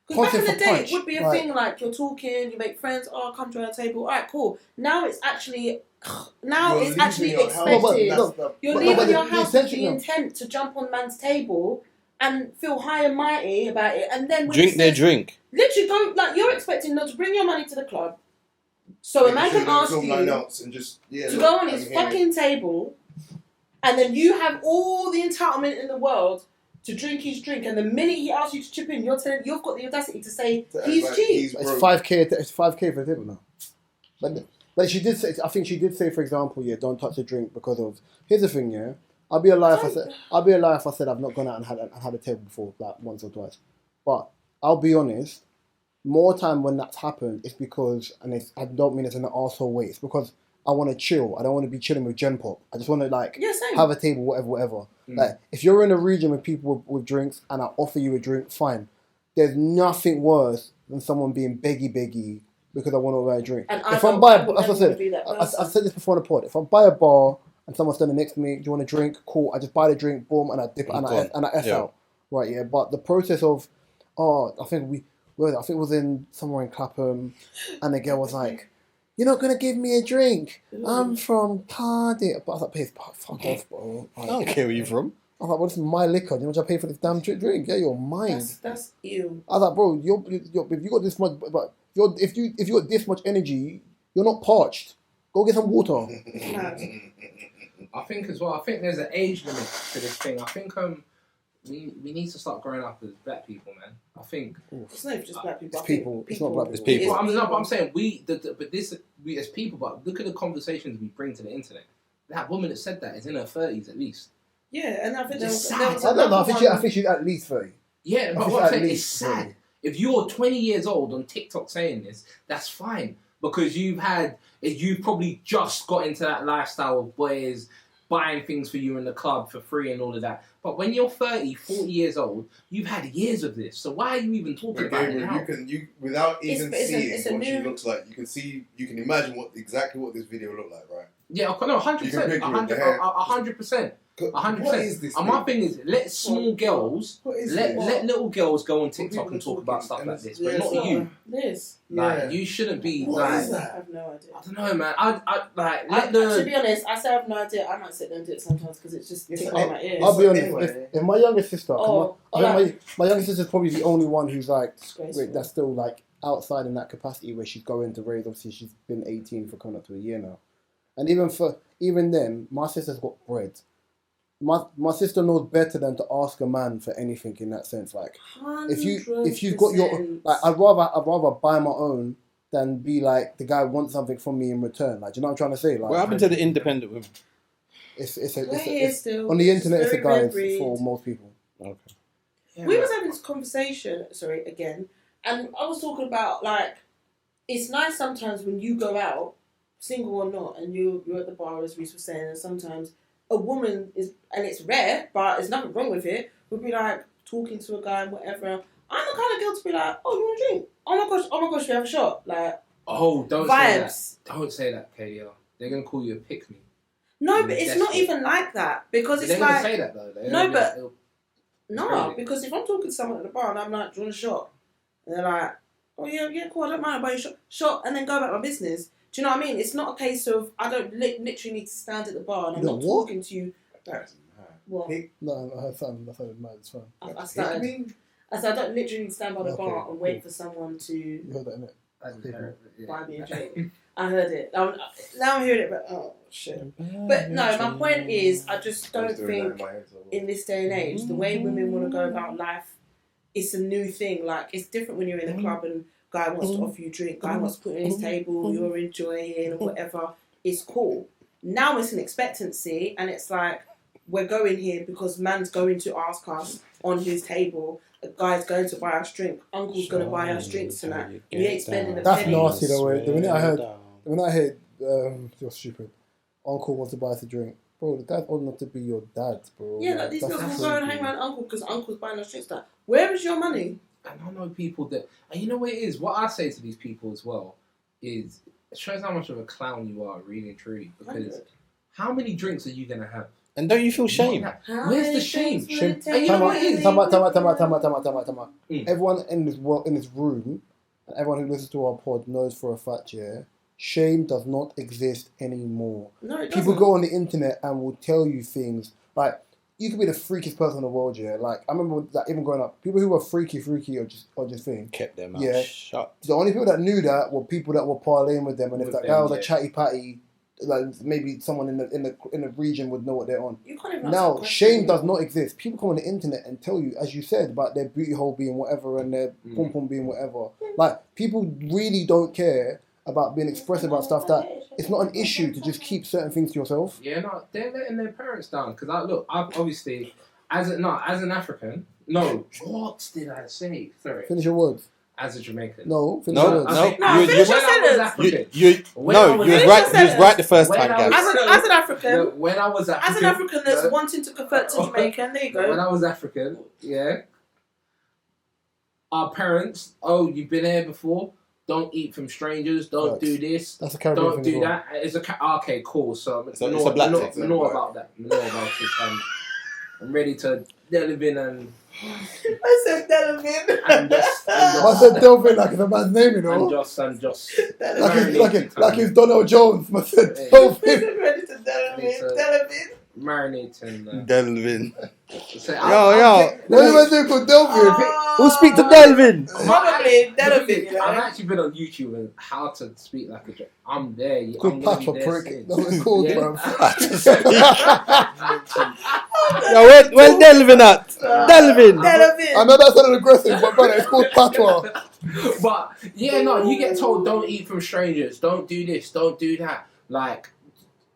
Because back in the day, punch. it would be a thing like you're talking, you make friends. Oh, come to our table. All right, cool. Now it's actually expected. You're leaving your house with the intent to jump on man's table and feel high and mighty about it, and then drink their drink. Literally, go like you're expecting them to bring your money to the club. So a man can ask you to go on his fucking table, and then you have all the entitlement in the world to drink his drink, and the minute he asks you to chip in, you've got the audacity to say he's cheap. It's 5k. It's 5k for the table now. But she did say. I think she did say, for example, don't touch the drink because of. Here's the thing, I'll be a liar if I said I've not gone out and had a table before, like once or twice. But I'll be honest. More time when that's happened, it's because, and I don't mean it's in an arsehole way. It's because I want to chill. I don't want to be chilling with Gen Pop. I just want to have a table, whatever. Like if you're in a region with people with drinks and I offer you a drink, fine. There's nothing worse than someone being beggy because I want to buy a drink. And if I'm buying, as I said, I've said this before on the pod. If I buy a bar and someone's standing next to me, do you want a drink? Cool. I just buy the drink, boom, and I dip it and I F out. Right, yeah. But the process of, I think it was somewhere in Clapham, and the girl was like, "You're not gonna give me a drink. I'm from Cardiff." But I was like, "Please, fuck off, bro." I don't care where you're from. I was like, "Well, this is my liquor. You know what I pay for this damn drink? Yeah, you're mine." That's ew. I was like, "Bro, if you got this much, but if you got this much energy, you're not parched. Go get some water." I think as well. I think there's an age limit to this thing. I think we need to start growing up as black people, man. I think it's not even just black people. It's people. It's not black people. It's people. I'm saying we as people. But look at the conversations we bring to the internet. That woman that said that is in her 30s at least. Yeah, and I think I don't know. I think she's at least 30. Yeah, but what I'm saying is sad. 30. If you're 20 years old on TikTok saying this, that's fine because you've probably just got into that lifestyle of boys buying things for you in the club for free and all of that. But when you're 30, 40 years old, you've had years of this. So why are you even talking about it now? You without even seeing what she looks like, you can imagine exactly what this video looked like, right? Yeah, no, 100%. 100%. 100%. And my thing is, let small girls, let little girls go on TikTok and talk about stuff like this, but not you. You shouldn't be I have no idea. I don't know, man. To be honest, I say I have no idea. I might sit there and do it sometimes because it's just tickling my ears. I'll be honest. If my youngest sister, my youngest sister's probably the only one who's that's still like outside in that capacity where she's going to raise. Obviously, she's been 18 for coming up to a year now, and even then, my sister's got bread. My sister knows better than to ask a man for anything in that sense. Like, 100%. if you've got your, like, I'd rather buy my own than be like the guy wants something from me in return. Like, do you know what I'm trying to say? Like, what happened to the independent women? It's still, on the internet. It's a guide very for most people. Okay. Yeah, we was having this conversation, again, and I was talking about, like, it's nice sometimes when you go out, single or not, and you're at the bar, as Reese was saying, and sometimes a woman is, and it's rare, but there's nothing wrong with it, would be like talking to a guy and whatever. I'm the kind of girl to be like, oh, you want a drink? Oh my gosh, we have a shot. Like, oh, don't vibes. say that. Don't say that, KDR. They're gonna call you a pick me. No, but it's not even like that, because it's they're like, gonna say that though. no, because if I'm talking to someone at the bar and I'm like, do you want a shot? And they're like, oh yeah, cool, I don't mind, I'll buy you a shot, and then go about my business. Do you know what I mean? It's not a case of, I don't literally need to stand at the bar and I'm not talking to you. What? No, I sounded mad. It's fine. I said I don't literally stand by the bar and wait for someone to. You heard that, innit? Buy me a drink. I heard it. Now I'm hearing it, but oh shit. But no, my point is, I just don't think in this day and age, the way women want to go about life, it's a new thing. Like, it's different when you're in the club and guy wants to offer you a drink, guy wants to put it on his table, you're enjoying or whatever. It's cool. Now it's an expectancy, and it's like, we're going here because man's going to ask us on his table. A guy's going to buy us drink. Uncle's going to buy us drinks tonight. And you ain't spending a penny. That's nasty though. When I heard, you're stupid. Uncle wants to buy us a drink. Bro, the guy's old enough to be your dad, bro. Yeah, like, these girls will go and hang around Uncle because Uncle's buying us drinks. Like, where is your money? And I know people that, and you know what it is? What I say to these people as well is, it shows how much of a clown you are, really and truly. Because how many drinks are you going to have? And don't you feel shame? Where's the shame? Shame. And you know what it is? Time out. Everyone in this room, and everyone who listens to our pod knows for a fact, yeah, shame does not exist anymore. No, it doesn't. People go on the internet and will tell you things like, you could be the freakiest person in the world, yeah. Like, I remember that even growing up, people who were freaky or just thing. Kept their mouth shut. The only people that knew that were people that were parlaying with them, and if that guy was a chatty patty, like maybe someone in the region would know what they're on. You can't even now, shame does not exist. People come on the internet and tell you, as you said, about their booty hole being whatever and their pom pom being whatever. Like, people really don't care about being expressive about stuff that it's not an issue to just keep certain things to yourself. Yeah, no, they're letting their parents down. Because I've obviously, as an African, what did I say? Sorry. Finish your words. As a Jamaican. No, finish your words. Finish your sentence. You was right the first time, Gabs. As an African, when I was African, as an African that's wanting to convert to Jamaican, there you go. When I was African, yeah, our parents, you've been here before. Don't eat from strangers. Don't do this. That's a Caribbean Don't thing do as that. It's okay, cool. So it's a black thing. I know about that. I know about it. I'm ready to delve in and. I said Delvin. I said Delvin like it's a man's name, you know. And just. Like it's Donald Jones. I said Delvin. Ready to Delvin. Marinate and. Delvin. Yo. What am I doing called Delvin? Who'll speak to Delvin? Probably Delvin. I've actually been on YouTube and how to speak like a. I'm there. Called Papa Prick. That's what it's called, bro. Yo, where's Delvin at? Delvin. I know that sounded aggressive, but brother, it's called patois. But you get told don't eat from strangers, don't do this, don't do that. Like,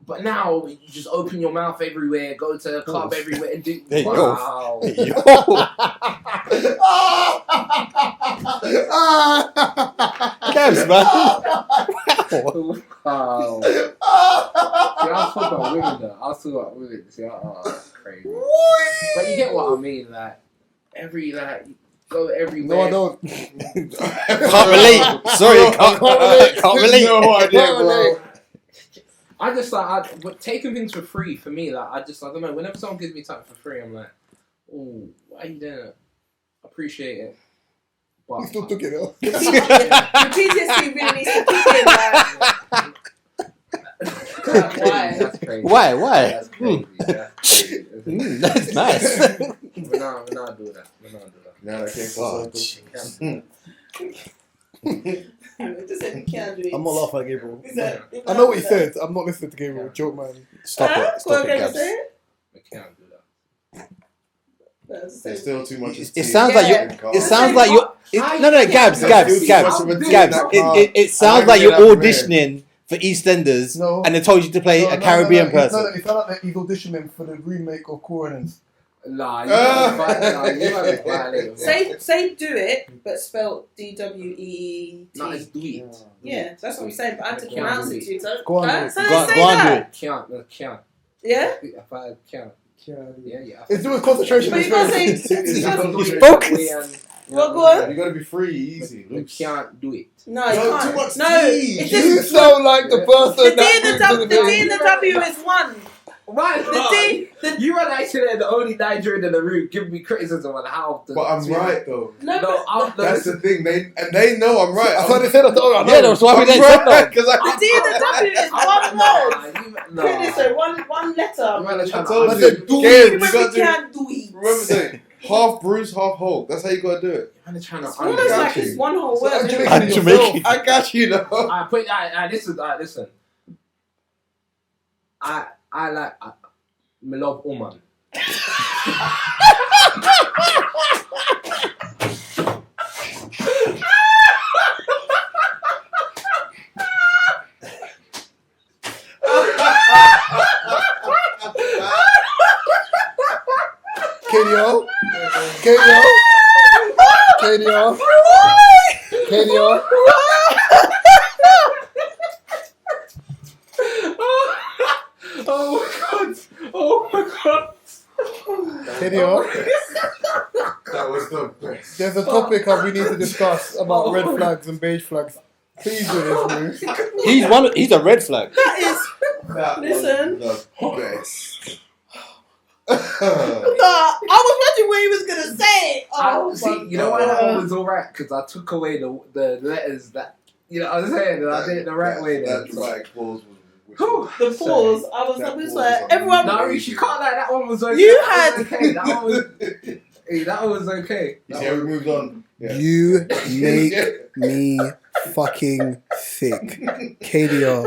but now you just open your mouth everywhere, go to a club everywhere, and do. Wow. Hey, yo. Gabs, man. Wow. See, I was talking about women though. See, that's crazy. But you get what I mean, like go everywhere. No, I don't. Can't relate. Sorry, can't relate. No idea, bro. I just taking things for free for me. Like I don't know. Whenever someone gives me something for free, I'm like, oh, why are you doing it? Appreciate it. But You still took it though. The PTSD really needs to kick in. Why? That's crazy. Why? That's crazy. That's nice. We're not doing that. Now that came Just said you can't do it. I'm not laughing at Gabriel. I I know what he said. I'm not listening to Gabriel. Joke, man. Stop it, Gabs. We can't do that. There's still too much. It sounds like Gabs. It sounds like you're auditioning for EastEnders, and they told you to play a Caribbean person. No, it sounds like he's auditioning for the remake of Coroners. Nah, you haven't violated. Say do it, but spelled DWEET. No, it's do it. Yeah, that's what I'm saying. But I had to pronounce it to you. So Go on, say do that. Can't. Yeah. If I can't. Yeah. It's doing concentration. But you can't say. Focus. Well, go on. You gotta be free, easy. You can't do it. No, you can't. Too much No, tea. it's You just sound like the person the D and the W is one. Right, The D. You are actually the only Nigerian in the room giving me criticism on how. But I'm right though. That's the thing. They know I'm right. I thought they said that. Yeah, that's why we didn't say that. The D and the W is one word. No. So one letter. I told I you. said, do Gabe, it. you We gotta do. can't do it. Remember saying half bruised, half whole. That's how you gotta do it. I'm trying to. It's almost like it's one whole word. I'm isn't I'm it? Jamaican. I got you now. Listen. I like me love woman. KDO. Oh my god. KDO. That was the best. There's a topic we need to discuss about red flags and beige flags. Please do this, Ruth. He's a red flag. That is. That Listen. was the best. No, I was wondering what he was gonna say. Oh, see, you know why that one was alright? Because I took away the letters that, you know what I'm saying? And I did it the right way there. That dramatic pause was the pause. I was like, everyone. No, you can't like that one was okay. You that had. was okay. That one was. Hey, that was okay. Yeah, we moved on. Yeah. You make me fucking sick. KDR,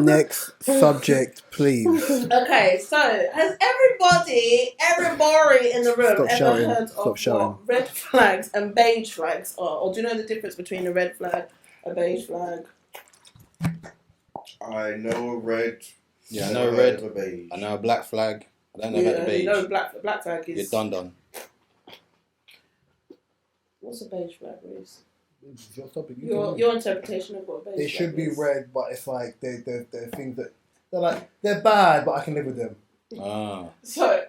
next subject, please. Okay, so has everybody in the room heard of what red flags and beige flags are? Or do you know the difference between a red flag, a beige flag? I know a red. Yeah, I know a red. A beige. I know a black flag. I don't know about the beige. You know black flag is... You're done. What's a beige flag, Reese? It's your topic. Your interpretation of what a beige flag is. They should be red, but it's like they're things that they're bad, but I can live with them. Ah. So,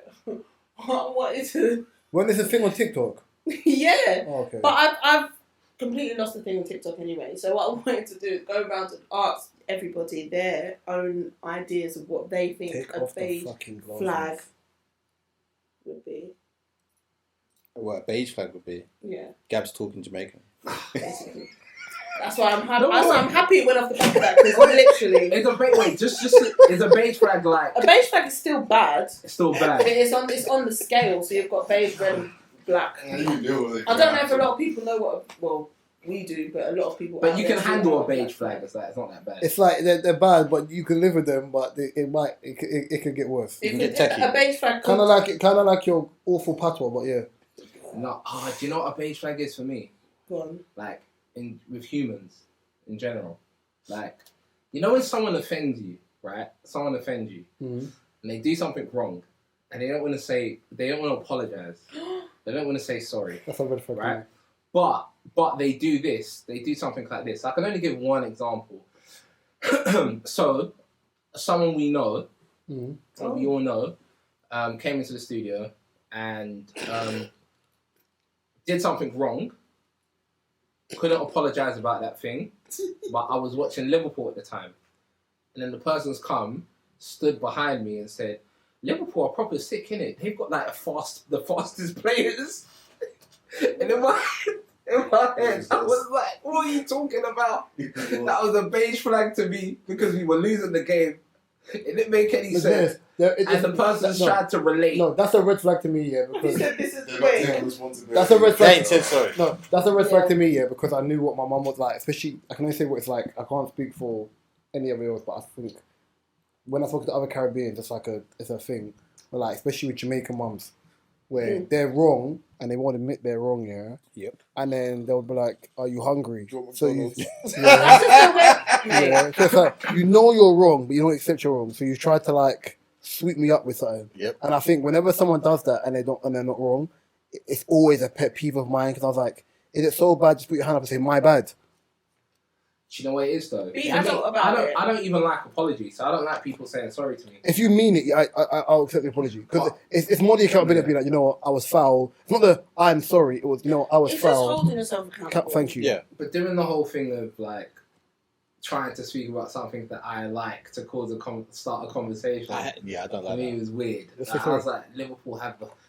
what is it? When there's a thing on TikTok. Yeah. Oh, okay. But I've completely lost the thing on TikTok anyway. So what I wanted to do is go around and ask everybody their own ideas of what they think a beige flag would be. What a beige flag would be? Yeah. Gab's talking Jamaican. Basically. That's why I'm happy. I'm happy it went off the back of that because literally. It's a beige flag like. A beige flag is still bad. It's still bad. But it's on the scale, so you've got beige, red, and black. You deal with it. I don't know if a lot of people know what. Well, we do, but a lot of people. But you can handle a beige flag. It's not that bad. It's like they're bad, but you can live with them. But it could get worse. You can get techie. A beige flag. Kind of like your awful patois, but yeah. No, do you know what a beige flag is for me? Go on. Like with humans in general, like you know when someone offends you, right? Someone offends you, and they do something wrong, and they don't want to apologize. They don't want to say sorry. That's a red flag, right? But they do this. They do something like this. I can only give one example. So, someone we know, we all know, came into the studio and did something wrong. Couldn't apologise about that thing. But I was watching Liverpool at the time. And then the person's come, stood behind me and said, Liverpool are proper sick, innit? They've got like the fastest players. And in my head, I was like, what are you talking about? That was a beige flag to me because we were losing the game. It didn't make any sense. And the person's tried to relate. No, that's a red flag to me, yeah. Because that's a red flag. Sorry. No, that's a red flag to me, yeah, because I knew what my mum was like. Especially, I can only say what it's like. I can't speak for any of yours, but I think when I talk to other Caribbeans, it's a thing. But like, especially with Jamaican mums, where they're wrong and they won't admit they're wrong, yeah? Yep. And then they'll be like, are you hungry? So you, That's just the way, mate. yeah, so it's like, you know you're wrong, but you don't accept you're wrong. So you try to like sweep me up with something. Yep. And I think whenever someone does that and they're not wrong, it's always a pet peeve of mine because I was like, is it so bad? Just put your hand up and say, my bad. Do you know what it is though? Be adult about it. I don't even like apologies, so I don't like people saying sorry to me. If you mean it, I'll accept the apology because it's more the accountability. Like, you know what, I was foul. It's not the I'm sorry. It was, you know, I was It's foul. just holding yourself accountable. Thank you. Yeah. But doing the whole thing of like trying to speak about something that I like to cause start a conversation. I don't I like mean, that. it was weird. I was like,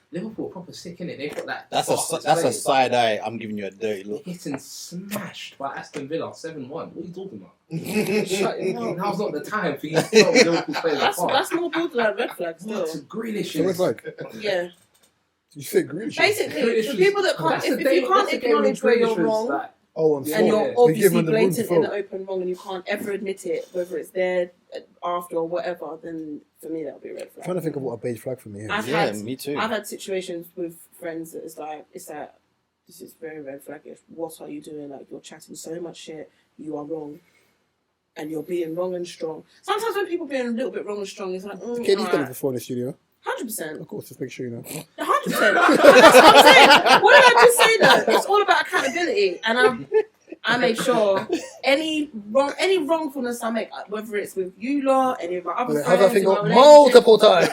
Liverpool proper sick in it. They put that. That's a side eye. I'm giving you a dirty look. Getting smashed by Aston Villa 7-1. What are you talking about? Shut your mouth. Now's not the time for you to tell me Liverpool playing That's more borderline red flag still. What's Grealish So it's is? like, Yeah. you said Grealish. Basically, Grealish for people that can't, that's the if day- you can't that's the game when acknowledge where you're Grealish was wrong, like, Oh, I'm Yeah. sorry. and you're Yeah. You give obviously them the room to blatant in the fail. open wrong and you can't ever admit it, whether it's there after or whatever, then for me that'll be a red I'm flag. trying to think of what a beige flag for me is. I've Me too. I've had situations with friends that it's like this is very red flaggish. What are you doing? Like, you're chatting so much shit, you are wrong. And you're being wrong and strong. Sometimes when people being a little bit wrong and strong, it's like, Katie's done it before in the studio. 100%. Of course, just make sure you know. 100%. That's what I'm saying. What did I just say though? It's all about accountability. And I make sure any wrongfulness I make, whether it's with you lot, any of my other How's that friends, thing in my go? relationship, Multiple times.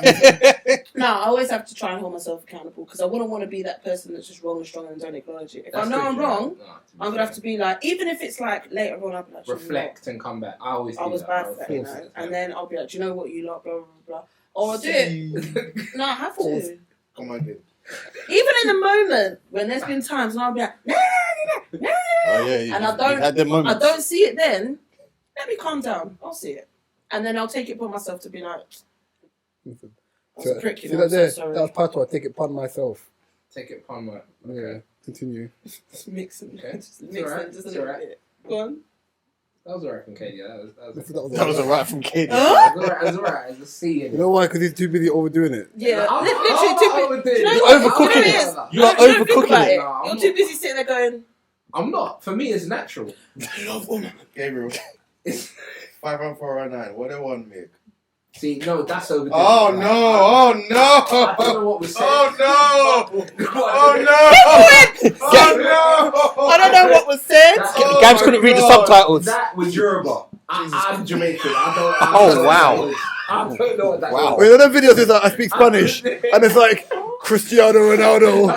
no, I always have to try and hold myself accountable because I wouldn't want to be that person that's just wrong and strong and don't acknowledge it. If I know I'm wrong, I'm gonna have to be like, even if it's like later on, I'll be like, reflect and come back. I was bad for that, you know. And then I'll be like, do you know what, you lot, blah blah blah. Or I'll do it. No, I have to. Come on, kid. Even in the moment when there's been times when I'll be like, no. Oh yeah. And I don't see it then. Let me calm down. I'll see it, and then I'll take it upon myself to be like, that's a prick, you See know. that there? So sorry. That was patois. Take it upon myself. Take it upon my. Yeah. Continue. Just mixing. Okay. Just mixing. Just a little bit. Go on. That was alright from Katie. That That was a right from Katie. That was alright. As a C. You know why? Because he's too busy overdoing it. Yeah, I'm literally too busy. overdoing You it. know You're what? overcooking You know it. what You are don't think overcooking about it. No, I'm You're not. too busy sitting there going, I'm not. For me, it's natural. Gabriel. 51409. What they want, Mick? See, no, that's overdue. Oh Like, no! I Oh don't know what was said. no! Oh no! Oh no! I don't know what was said. Oh Gabs my couldn't read the God. subtitles. That was Yoruba. I'm Jamaican. I Oh, don't wow. know. I don't know what that Wow. Well, you know, videos is like, I speak Spanish, and it's like Cristiano Ronaldo,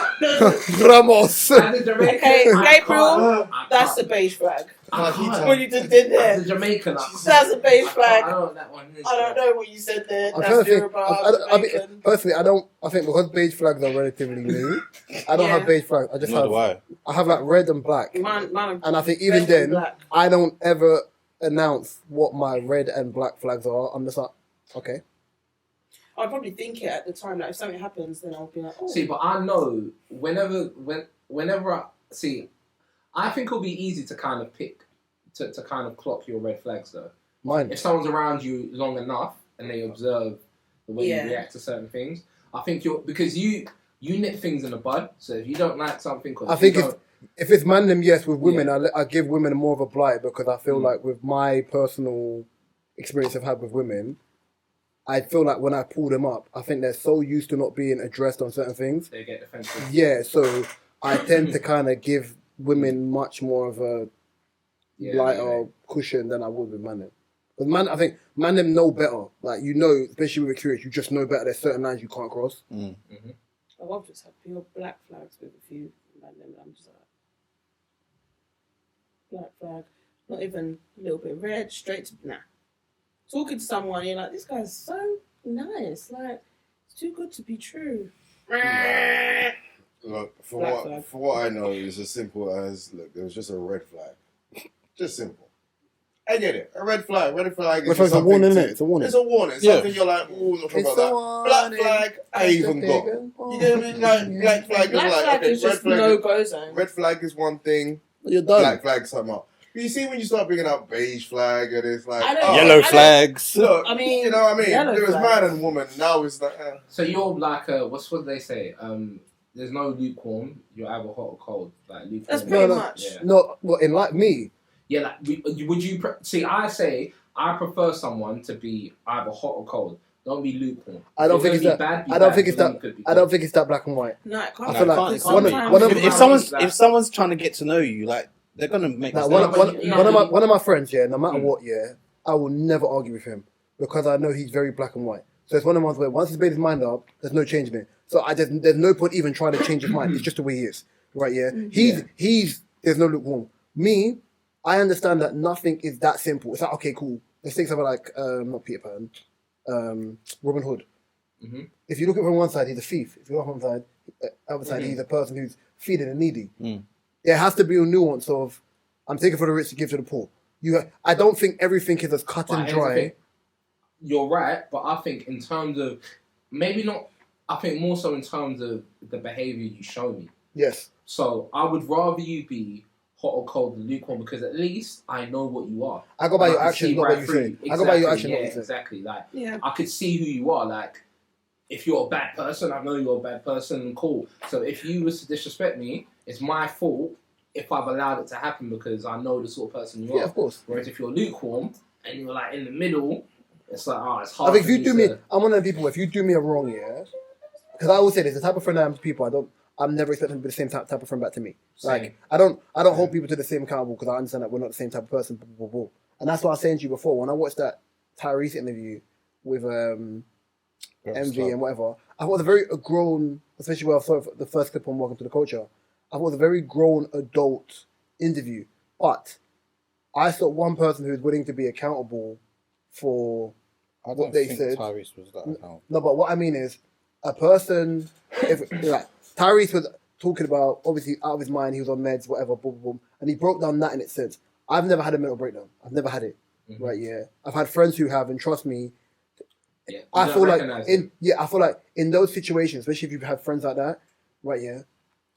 Ramos. As a Jamaican, Okay, I Gabriel, can't. that's a beige flag. I can't. What you just did there. As a Jamaican, That's a beige I flag. don't know what that one is. I don't know what you said there. I'm trying That's to think. Yoruba, Jamaican. Personally, I think because beige flags are relatively new, I don't Yeah. have beige flags. I just Nor do have. I. I have like red and black, Man, and I think even red and then, black. I don't ever announce what my red and black flags are. I'm just like, okay. I'd probably think it at the time. Like if something happens, then I'll be like, oh. See, but I know whenever I think it'll be easy to kind of pick, to kind of clock your red flags though. Mine. If someone's around you long enough and they observe the way Yeah. you react to certain things, I think because you nip things in the bud. So if you don't like something, I think if it's man them, yes. With women, I give women more of a blight because I feel like with my personal experience I've had with women, I feel like when I pull them up, I think they're so used to not being addressed on certain things. they get defensive. Yeah, so I tend to kind of give women much more of a light or cushion than I would with man them. Because I think man them know better. Like, you know, especially with experience, you just know better. There's certain lines you can't cross. I've just had pure black flags with a few man them. I'm just like, black flag, not even a little bit red, straight to nah. Talking to someone, you're like, this guy's so nice. Like, it's too good to be true. Look, Black flag. for what I know, it's as simple as, look, there was just a red flag. Just simple. I get it. A red flag. Red flag is Red flag's a something warning, to- isn't it? It's a warning. It's a warning. Yeah. Something you're like, ooh, not sure It's about a that. Black warning. flag, I even got. You know what I mean? Like, black flag is Black like, flag okay, is red just flag. no-go zone. Red flag is one thing. You're done. Black flag, something else. You see when you start bringing up beige flag and it's like yellow flags. Look, I mean, you know what I mean? yellow There was flags. man and woman. Now it's like. So you're like what they say? There's no lukewarm. You're either hot or cold. Like lukewarm. That's pretty much. Yeah. No, what in like me? Yeah, like would you see? I say I prefer someone to be either hot or cold. Don't be lukewarm. I don't think it's that. I don't think it's that. I don't think it's that black and white. No, it can't. I feel like sometimes if someone's trying to get to know you, like they're gonna make. Like one of my friends, yeah, no matter what, yeah, I will never argue with him because I know he's very black and white. So it's one of those where once he's made his mind up, there's no changing it. So there's no point even trying to change his mind. It's just the way he is, right? Yeah, he's there's no lukewarm. Me, I understand that nothing is that simple. It's like okay, cool. Let's think something like not Peter Pan. Robin Hood. Mm-hmm. If you look at it from one side, he's a thief. If you look at one side, other side, he's a person who's feeding the needy. There has to be a nuance of I'm taking for the rich to give to the poor. I don't think everything is as cut and dry. You're right, but I think in terms of maybe not. I think more so in terms of the behaviour you show me. Yes. So I would rather you be hot or cold than lukewarm because at least I know what you are. I go by your actions, not what you say. Exactly, I go by your actions, not what you say. Exactly. Like I could see who you are. Like if you're a bad person, I know you're a bad person. Cool. So if you was to disrespect me, it's my fault if I've allowed it to happen because I know the sort of person you are. Yeah, of course. Whereas if you're lukewarm and you're like in the middle, it's like it's hard. I think if you do me, I'm one of the people. If you do me a wrong, yeah, because I always say this: the type of friend I am to people, I'm never expecting to be the same type of friend back to me. Same. Like I don't hold people to the same accountable because I understand that we're not the same type of person. Blah, blah, blah. And that's what I was saying to you before when I watched that Tyrese interview with MV and whatever. I thought it was a very grown, especially when I saw the first clip on Welcome to the Culture. I thought it was a very grown adult interview, but I saw one person who is willing to be accountable for what they said. Tyrese was that accountable. No, but what I mean is a person. If like Tyrese was talking about obviously out of his mind, he was on meds, whatever, boom, boom, boom, and he broke down that in its sense. I've never had a mental breakdown. I've never had it. Mm-hmm. Right? Yeah, I've had friends who have, and trust me. Yeah, I feel like in those situations, especially if you've had friends like that, right? Yeah,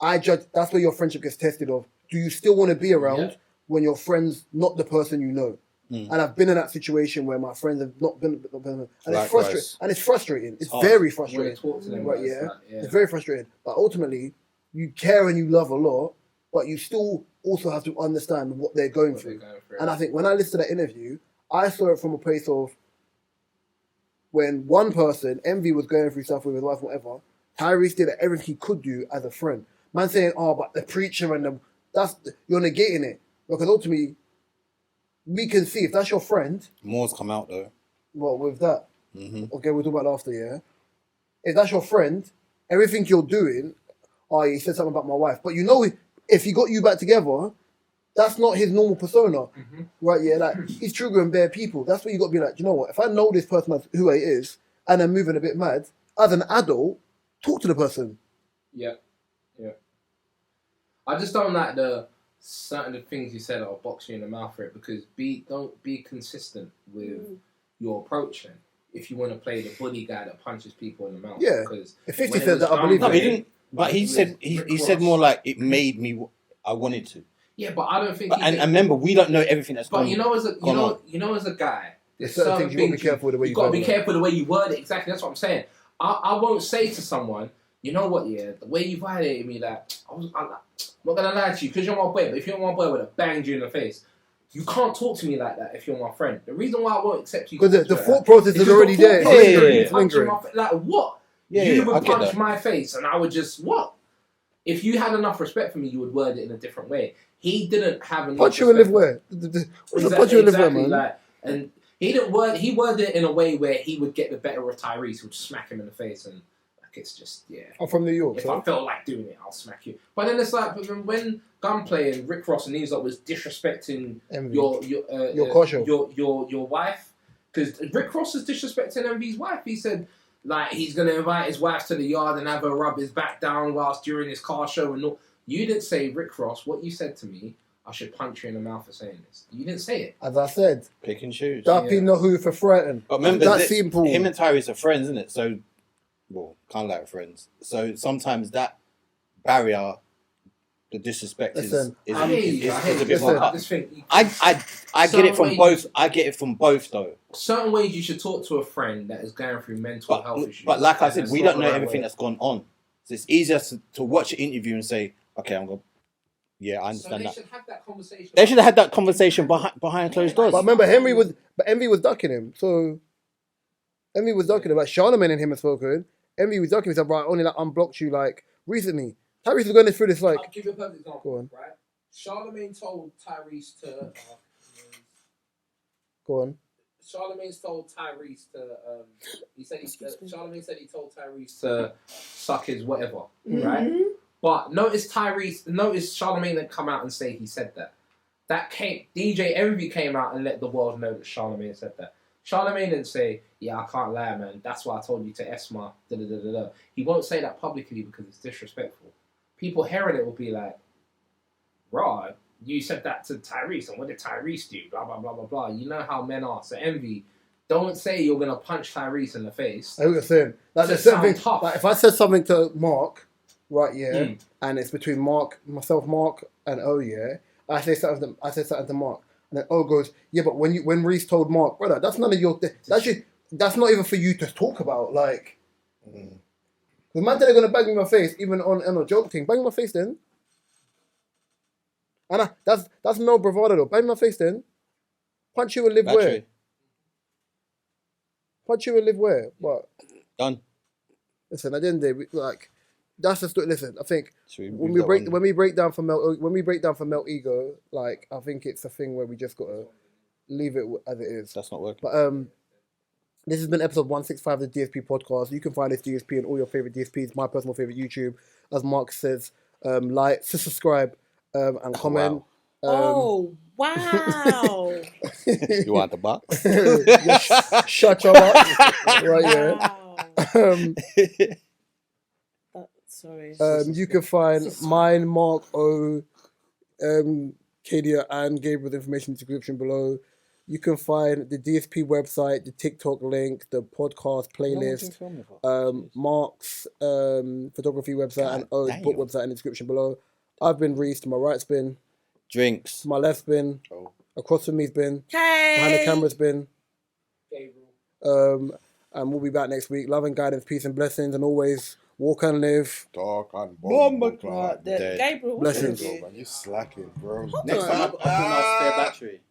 I judge. That's where your friendship gets tested. Of do you still want to be around when your friend's not the person you know? And I've been in that situation where my friends have not been, and it's frustrating. And it's frustrating. It's very frustrating. Right? Yeah, it's very frustrating. But ultimately, you care and you love a lot, but you still also have to understand what they're going through. And I think when I listened to that interview, I saw it from a place of when one person, Envy, was going through stuff with his wife, whatever. Tyrese did everything he could do as a friend. Man saying, "Oh, but the preacher and you're negating it," because ultimately, we can see if that's your friend. More's come out though. Well, with that, okay, we'll talk about that after. Yeah, if that's your friend, everything you're doing. Oh, he said something about my wife, but you know, if he got you back together, that's not his normal persona, right? Yeah, like he's triggering bare people. That's what you got to be like. You know what? If I know this person as who he is, and I'm moving a bit mad, as an adult, talk to the person. Yeah. I just don't like the certain things you said that'll box you in the mouth for it because don't be consistent with your approach. And if you want to play the bully guy that punches people in the mouth, because if 50 said that, I believe. No, he didn't. But he said more like it made me. I wanted to. Yeah, but I don't think. And remember, we don't know everything that's going on. But you know, as a guy, there's certain things you got to be careful with the way you. Got to be careful the way you word it. Exactly, that's what I'm saying. I won't say to someone, you know what? Yeah, the way you violated me, that I'm not gonna lie to you because you're my boy. But if you're my boy, I would have banged you in the face. You can't talk to me like that if you're my friend. The reason why I won't accept you because the thought process is already there. Like what? You would punch my face, and I would just what? If you had enough respect for me, you would word it in a different way. He didn't have enough. Punch you and live where? What's the punch you and live where, man? Like, and he didn't word. He worded it in a way where he would get the better of Tyrese, would smack him in the face, and like it's just I'm from New York. If I felt like doing it, I'll smack you. But then it's like, when Gunplay and Rick Ross and these lot was disrespecting your wife, because Rick Ross is disrespecting Envy's wife. He said. Like, he's going to invite his wife to the yard and have her rub his back down whilst during his car show and all. You didn't say, Rick Ross, what you said to me, I should punch you in the mouth for saying this. You didn't say it. As I said. Pick and choose. Duppy not who for Frghten. But remember, that's simple. Him and Tyrese are friends, isn't it? So, well, kind of like friends. So sometimes that barrier the disrespect Listen, is I hear you. a bit more. I just think I get it from both. I get it from both though. Certain ways you should talk to a friend that is going through mental health issues. But like I said, that's we not don't know the right everything way. that's gone on. So it's easier to watch an interview and say, okay, I'm going. Yeah, I understand that. Should have that conversation. They should have had that conversation behind closed doors. But remember, Envy was ducking him. So Envy was ducking him. Like Charlamagne and him have spoken. Envy was ducking him. He said, right, I only like unblocked you like recently. Tyrese was going through this like. I'll give you a perfect example. Go on. Right? Charlamagne told Tyrese to. Go on. Charlamagne told Tyrese to. Charlamagne said he told Tyrese to suck his whatever, right? But notice Charlamagne didn't come out and say he said that. DJ Envy came out and let the world know that Charlamagne said that. Charlamagne didn't say, yeah, I can't lie, man. That's why I told you to Esma. He won't say that publicly because it's disrespectful. People hearing it will be like, raw, you said that to Tyrese, and what did Tyrese do? Blah, blah, blah, blah, blah. You know how men are. So Envy, don't say you're going to punch Tyrese in the face. I was saying, like, there's certain thing, like, if I said something to Mark, right, yeah, and it's between myself, Mark, and O, yeah, I say something to Mark, and then O goes, yeah, but when Reese told Mark, brother, that's none of your, that's not even for you to talk about, like, the man they're gonna bang me in my face, even on a joke thing, bang me in my face then, and that's no bravado though, bang me in my face then, punch you and live where? Punch you and live where? What? Done. Listen, at the end of the day, like, that's the story. Listen, I think when we break down for Melt Ego, like, I think it's a thing where we just gotta leave it as it is. That's not working. But this has been episode 165 of the DSP podcast. You can find this DSP and all your favorite DSPs. My personal favorite YouTube, as Mark says, like, subscribe, and comment. Wow. Wow! You want the box? Shut your mouth. Right here. Sorry. You can find mine, Mark, O, Kadia, and Gabriel with information in the description below. You can find the DSP website, the TikTok link, the podcast playlist, Mark's photography website, and O's book website in the description below. I've been Reese. To my right's been Drinks. To my left's been Across from me's been Hey. Behind the camera's been Gabriel. And we'll be back next week. Love and guidance, peace and blessings, and always walk and live. Dark and bomb. Gabriel, blessings. Man, you slacking, bro. Next time I'll put my spare battery.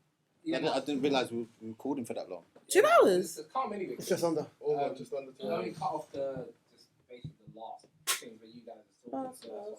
I didn't realise we were recording for that long. 2 hours? It's calm anyway. It's just under. Just under 2 You only hours. cut off just basically the last things that you guys are talking about.